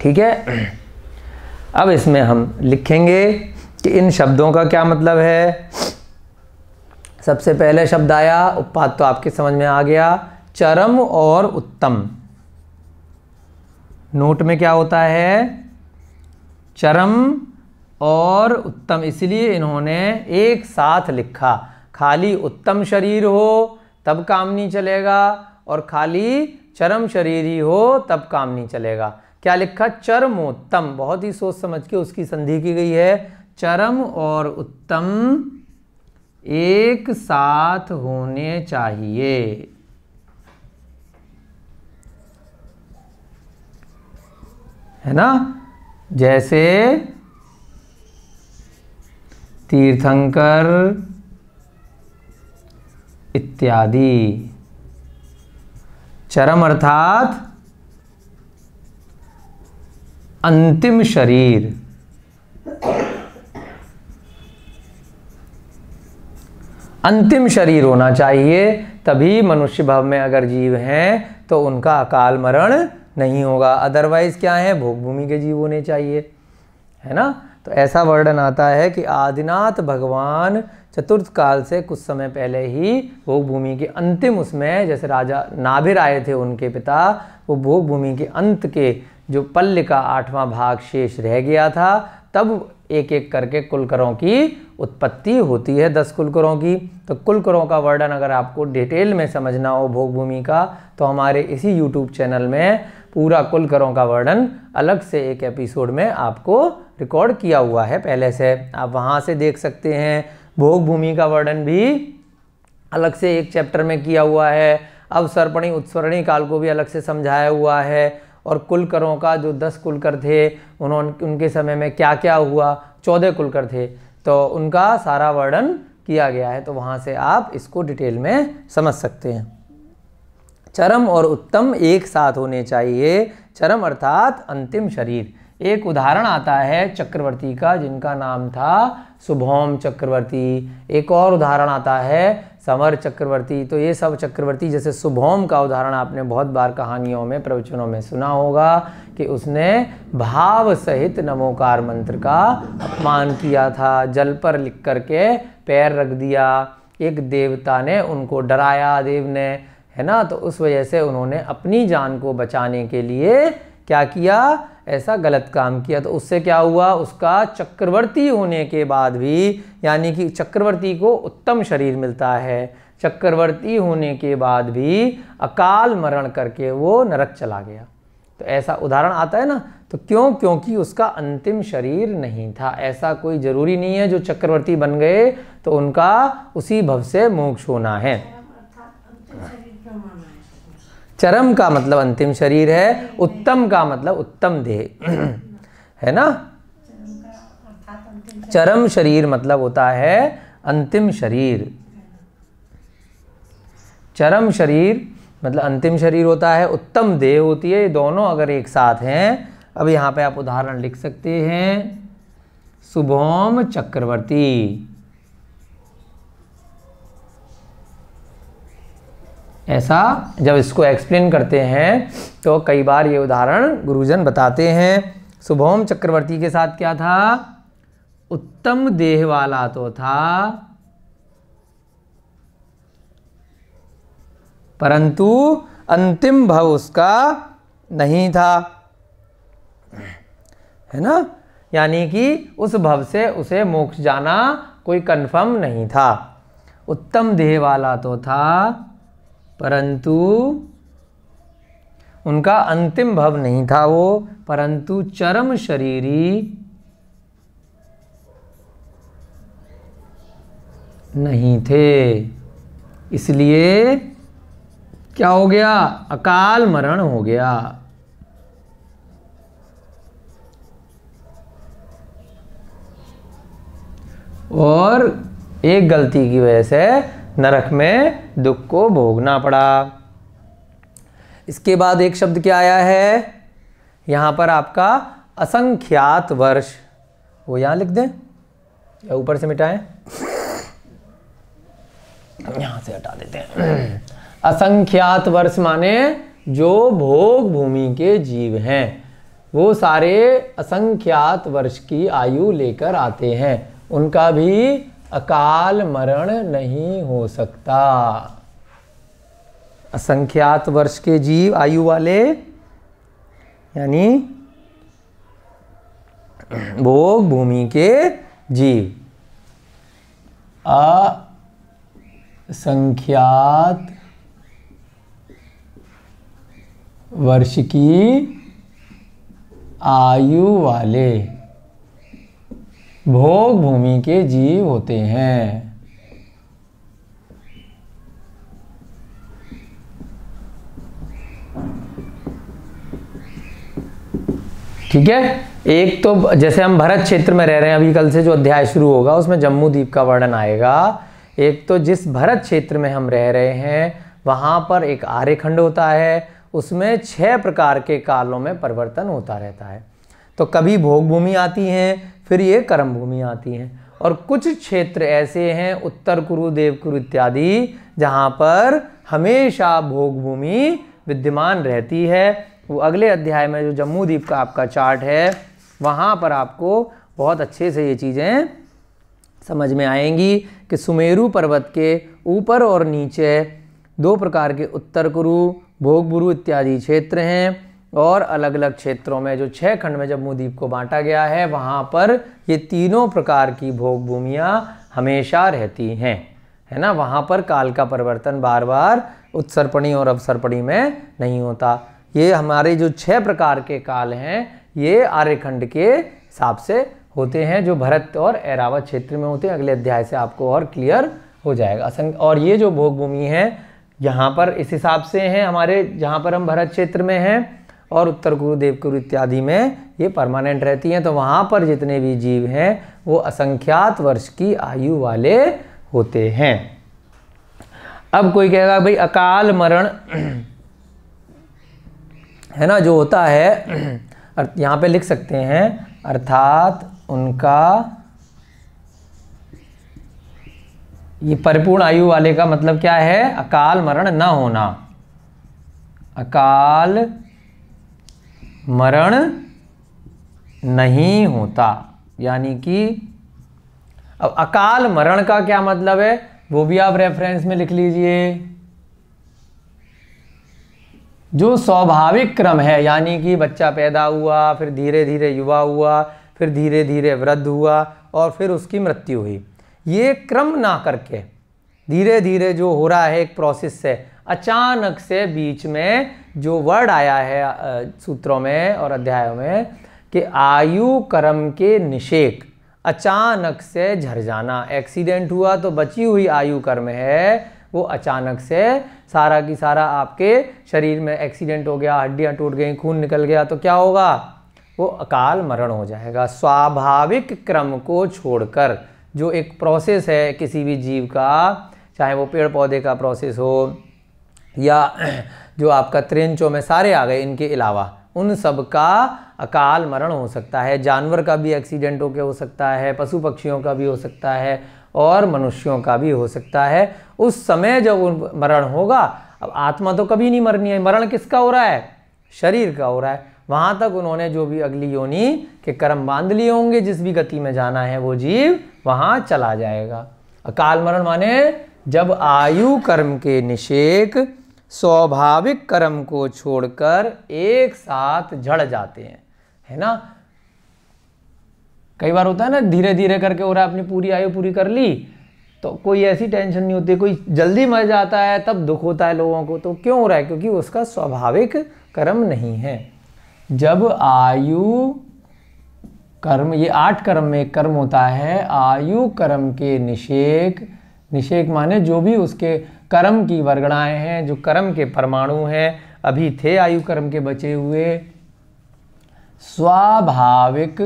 A: ठीक है, अब इसमें हम लिखेंगे कि इन शब्दों का क्या मतलब है। सबसे पहले शब्द आया, उपपाद तो आपके समझ में आ गया, चरम और उत्तम। नोट में क्या होता है? चरम और उत्तम, इसलिए इन्होंने एक साथ लिखा। खाली उत्तम शरीर हो तब काम नहीं चलेगा और खाली चरम शरीर ही हो तब काम नहीं चलेगा। क्या लिखा? चरमोत्तम। बहुत ही सोच समझ के उसकी संधि की गई है। चरम और उत्तम एक साथ होने चाहिए। है ना? जैसे तीर्थंकर इत्यादि। चरम अर्थात अंतिम शरीर। अंतिम शरीर होना चाहिए, तभी मनुष्य भाव में अगर जीव हैं तो उनका अकाल मरण नहीं होगा। अदरवाइज क्या है? भोग भूमि के जीव होने चाहिए। है ना? तो ऐसा वर्णन आता है कि आदिनाथ भगवान चतुर्थ काल से कुछ समय पहले ही भोग भूमि के अंतिम उसमें, जैसे राजा नाभिर आए थे उनके पिता, वो भोग भूमि के अंत के जो पल्य का 8वां भाग शेष रह गया था, तब एक एक करके कुलकरों की उत्पत्ति होती है, 10 कुलकरों की। तो कुलकरों का वर्णन अगर आपको डिटेल में समझना हो भोग भूमि का, तो हमारे इसी यूट्यूब चैनल में पूरा कुलकरों का वर्णन अलग से एक एपिसोड में आपको रिकॉर्ड किया हुआ है पहले से, आप वहाँ से देख सकते हैं। भोग भूमि का वर्णन भी अलग से एक चैप्टर में किया हुआ है। अवसर्पणी उत्सवर्णी काल को भी अलग से समझाया हुआ है। और कुलकरों का जो 10 कुलकर थे, उनके समय में क्या क्या हुआ, 14 कुलकर थे, तो उनका सारा वर्णन किया गया है, तो वहाँ से आप इसको डिटेल में समझ सकते हैं। चरम और उत्तम एक साथ होने चाहिए। चरम अर्थात अंतिम शरीर। एक उदाहरण आता है चक्रवर्ती का, जिनका नाम था शुभौम चक्रवर्ती। एक और उदाहरण आता है समर चक्रवर्ती। तो ये सब चक्रवर्ती, जैसे शुभौम का उदाहरण आपने बहुत बार कहानियों में, प्रवचनों में सुना होगा कि उसने भाव सहित नमोकार मंत्र का अपमान किया था। जल पर लिख करके पैर रख दिया। एक देवता ने उनको डराया, देव ने, है ना। तो उस वजह से उन्होंने अपनी जान को बचाने के लिए क्या किया, ऐसा गलत काम किया। तो उससे क्या हुआ, उसका चक्रवर्ती होने के बाद भी, यानी कि चक्रवर्ती को उत्तम शरीर मिलता है, चक्रवर्ती होने के बाद भी अकाल मरण करके वो नरक चला गया। तो ऐसा उदाहरण आता है ना। तो क्यों? क्योंकि उसका अंतिम शरीर नहीं था। ऐसा कोई ज़रूरी नहीं है जो चक्रवर्ती बन गए तो उनका उसी भव से मोक्ष होना है। चरम का मतलब अंतिम शरीर है, उत्तम का मतलब उत्तम देह, है ना। चरम शरीर मतलब होता है अंतिम शरीर। चरम शरीर मतलब अंतिम शरीर होता है, उत्तम देह होती है। ये दोनों अगर एक साथ हैं, अब यहाँ पे आप उदाहरण लिख सकते हैं, शुभौम चक्रवर्ती। ऐसा जब इसको एक्सप्लेन करते हैं तो कई बार ये उदाहरण गुरुजन बताते हैं। शुभौम चक्रवर्ती के साथ क्या था, उत्तम देह वाला तो था, परंतु अंतिम भव उसका नहीं था, है ना। यानी कि उस भव से उसे मोक्ष जाना कोई कंफर्म नहीं था। उत्तम देह वाला तो था, परंतु उनका अंतिम भव नहीं था वो, परंतु चरम शरीरी नहीं थे। इसलिए क्या हो गया, अकाल मरण हो गया। और एक गलती की वजह से नरक में दुख को भोगना पड़ा। इसके बाद एक शब्द क्या आया है यहाँ पर आपका, असंख्यात वर्ष। वो यहाँ लिख दें या ऊपर से मिटाएं, यहाँ से हटा देते हैं। असंख्यात वर्ष माने जो भोग भूमि के जीव हैं वो सारे असंख्यात वर्ष की आयु लेकर आते हैं, उनका भी अकाल मरण नहीं हो सकता। असंख्यात वर्ष के जीव आयु वाले यानी भोग भूमि के जीव, असंख्यात वर्ष की आयु वाले भोग भूमि के जीव होते हैं। ठीक है। एक तो जैसे हम भरत क्षेत्र में रह रहे हैं, अभी कल से जो अध्याय शुरू होगा उसमें जम्मू द्वीप का वर्णन आएगा। एक तो जिस भरत क्षेत्र में हम रह रहे हैं वहाँ पर एक आर्यखंड होता है, उसमें 6 प्रकार के कालों में परिवर्तन होता रहता है। तो कभी भोग भूमि आती हैं, फिर ये कर्म भूमि आती हैं, और कुछ क्षेत्र ऐसे हैं उत्तर कुरु, देवकुरु इत्यादि जहाँ पर हमेशा भोग भूमि विद्यमान रहती है। वो अगले अध्याय में जो जम्मू द्वीप का आपका चार्ट है वहाँ पर आपको बहुत अच्छे से ये चीज़ें समझ में आएंगी कि सुमेरु पर्वत के ऊपर और नीचे 2 प्रकार के उत्तर कुरु, भोग बुरु इत्यादि क्षेत्र हैं, और अलग अलग क्षेत्रों में जो 6 खंड में जम्मू द्वीप को बांटा गया है वहाँ पर ये तीनों प्रकार की भोग भूमियाँ हमेशा रहती हैं, है ना। वहाँ पर काल का परिवर्तन बार बार उत्सर्पणी और अवसर्पणी में नहीं होता। ये हमारे जो 6 प्रकार के काल हैं ये आर्यखंड के हिसाब से होते हैं, जो भरत और ऐरावत क्षेत्र में होते हैं। अगले अध्याय से आपको और क्लियर हो जाएगा। और ये जो भोग भूमि है यहाँ पर इस हिसाब से हैं हमारे, जहाँ पर हम भरत क्षेत्र में हैं, और उत्तर कुरु, देवकुरु इत्यादि में ये परमानेंट रहती हैं। तो वहाँ पर जितने भी जीव हैं वो असंख्यात वर्ष की आयु वाले होते हैं। अब कोई कहेगा भाई अकाल मरण है ना जो होता है, यहाँ पे लिख सकते हैं अर्थात उनका, ये परिपूर्ण आयु वाले का मतलब क्या है, अकाल मरण न होना। अकाल मरण नहीं होता, यानी कि अब अकाल मरण का क्या मतलब है वो भी आप रेफरेंस में लिख लीजिए। जो स्वाभाविक क्रम है, यानी कि बच्चा पैदा हुआ, फिर धीरे धीरे युवा हुआ, फिर धीरे धीरे वृद्ध हुआ और फिर उसकी मृत्यु हुई, ये क्रम ना करके धीरे धीरे जो हो रहा है एक प्रोसेस से, अचानक से बीच में जो वर्ड आया है सूत्रों में और अध्यायों में कि आयु कर्म के निषेक, अचानक से झड़ जाना। एक्सीडेंट हुआ तो बची हुई आयु कर्म है वो अचानक से सारा की सारा आपके शरीर में एक्सीडेंट हो गया, हड्डियां टूट गई, खून निकल गया तो क्या होगा, वो अकाल मरण हो जाएगा। स्वाभाविक क्रम को छोड़कर जो एक प्रोसेस है किसी भी जीव का, चाहे वो पेड़ पौधे का प्रोसेस हो या जो आपका त्रिंचों में सारे आ गए इनके अलावा, उन सब का अकाल मरण हो सकता है। जानवर का भी एक्सीडेंट होकर हो सकता है, पशु पक्षियों का भी हो सकता है और मनुष्यों का भी हो सकता है। उस समय जब मरण होगा, अब आत्मा तो कभी नहीं मरनी है, मरण किसका हो रहा है, शरीर का हो रहा है। वहाँ तक उन्होंने जो भी अगली योनि के कर्म बांध लिए होंगे, जिस भी गति में जाना है वो जीव वहाँ चला जाएगा। अकाल मरण माने जब आयु कर्म के निषेक स्वाभाविक कर्म को छोड़कर एक साथ झड़ जाते हैं, है ना। कई बार होता है ना, धीरे धीरे करके हो रहा है, अपनी पूरी आयु पूरी कर ली तो कोई ऐसी टेंशन नहीं होती, कोई जल्दी मर जाता है तब दुख होता है लोगों को। तो क्यों हो रहा है, क्योंकि उसका स्वाभाविक कर्म नहीं है। जब आयु कर्म, ये 8 कर्म में एक कर्म होता है आयु कर्म के निषेक, निषेक माने जो भी उसके कर्म की वर्गणाएं हैं, जो कर्म के परमाणु हैं अभी थे आयु कर्म के बचे हुए, स्वाभाविक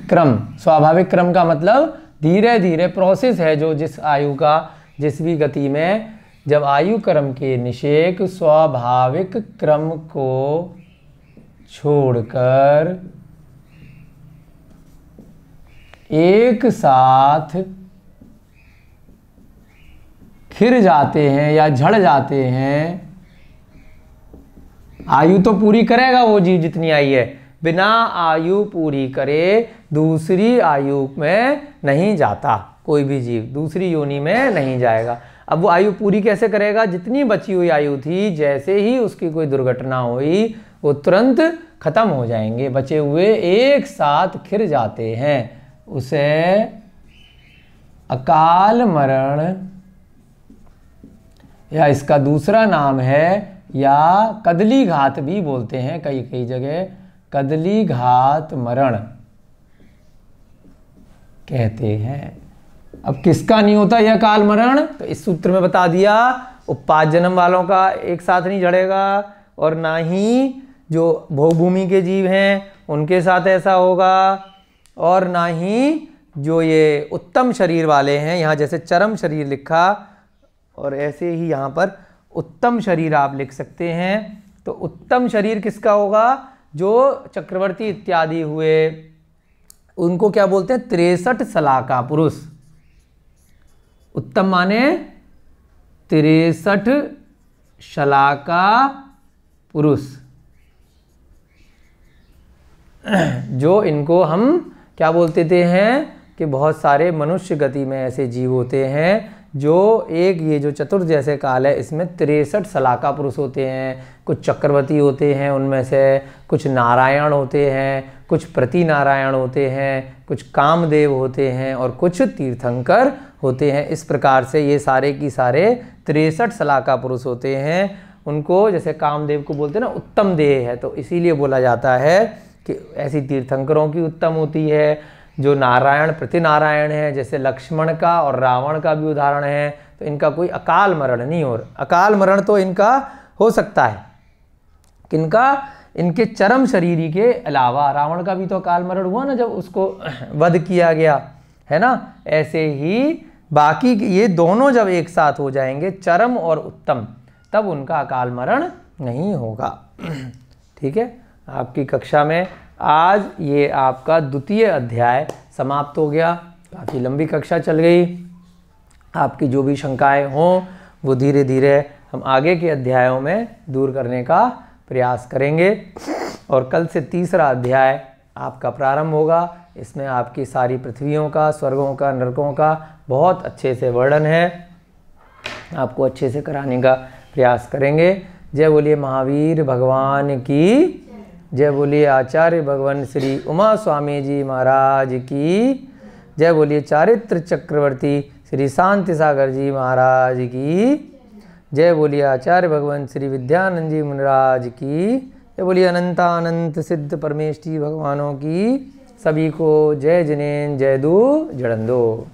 A: क्रम, स्वाभाविक क्रम का मतलब धीरे धीरे प्रोसेस है जो जिस आयु का, जिस भी गति में, जब आयु कर्म के निषेक स्वाभाविक क्रम को छोड़कर एक साथ खिर जाते हैं या झड़ जाते हैं। आयु तो पूरी करेगा वो जीव जितनी आई है, बिना आयु पूरी करे दूसरी आयु में नहीं जाता। कोई भी जीव दूसरी योनि में नहीं जाएगा। अब वो आयु पूरी कैसे करेगा, जितनी बची हुई आयु थी जैसे ही उसकी कोई दुर्घटना हुई वो तुरंत खत्म हो जाएंगे, बचे हुए एक साथ खिर जाते हैं। उसे अकाल मरण या इसका दूसरा नाम है या कदली घात भी बोलते हैं, कई कई जगह कदली घात मरण कहते हैं। अब किसका नहीं होता यह अकाल मरण, तो इस सूत्र में बता दिया, उत्पाद जन्म वालों का एक साथ नहीं झड़ेगा और ना ही जो भोगभूमि के जीव हैं उनके साथ ऐसा होगा, और ना ही जो ये उत्तम शरीर वाले हैं, यहाँ जैसे चरम शरीर लिखा और ऐसे ही यहाँ पर उत्तम शरीर आप लिख सकते हैं। तो उत्तम शरीर किसका होगा, जो चक्रवर्ती इत्यादि हुए उनको क्या बोलते हैं, 63 सलाका पुरुष। उत्तम माने 63 शलाका पुरुष, जो इनको हम क्या बोलते थे हैं कि बहुत सारे मनुष्य गति में ऐसे जीव होते हैं जो एक ये जो चतुर्थ जैसे काल है इसमें 63 सलाका पुरुष होते हैं। कुछ चक्रवर्ती होते हैं, उनमें से कुछ नारायण होते हैं, कुछ प्रति नारायण होते हैं, कुछ कामदेव होते हैं और कुछ तीर्थंकर होते हैं। इस प्रकार से ये सारे की सारे 63 सलाका पुरुष होते हैं। उनको जैसे कामदेव को बोलते हैं ना उत्तम देह है, तो इसीलिए बोला जाता है कि ऐसी तीर्थंकरों की उत्तम होती है। जो नारायण प्रति नारायण है, जैसे लक्ष्मण का और रावण का भी उदाहरण है, तो इनका कोई अकाल मरण नहीं हो रहा। अकाल मरण तो इनका हो सकता है, किनका, इनके चरम शरीरी के अलावा, रावण का भी तो अकाल मरण हुआ ना जब उसको वध किया गया, है ना, ऐसे ही बाकी ये दोनों जब एक साथ हो जाएंगे, चरम और उत्तम, तब उनका अकाल मरण नहीं होगा। ठीक है, आपकी कक्षा में आज ये आपका द्वितीय अध्याय समाप्त हो गया। काफ़ी लंबी कक्षा चल गई। आपकी जो भी शंकाएं हों वो धीरे धीरे हम आगे के अध्यायों में दूर करने का प्रयास करेंगे। और कल से तीसरा अध्याय आपका प्रारंभ होगा। इसमें आपकी सारी पृथ्वियों का, स्वर्गों का, नरकों का बहुत अच्छे से वर्णन है, आपको अच्छे से कराने का प्रयास करेंगे। जय बोलिए महावीर भगवान की जय, बोलिए आचार्य भगवान श्री उमा स्वामी जी महाराज की जय, बोलिए चारित्र चक्रवर्ती श्री शांति सागर जी महाराज की जय, बोलिए आचार्य भगवान श्री विद्यानंद जी मुनिराज की जय, बोलिए अनंतानंत सिद्ध परमेष्टि भगवानों की। सभी को जय जिनेन्द्र जय दू जड़ंदो।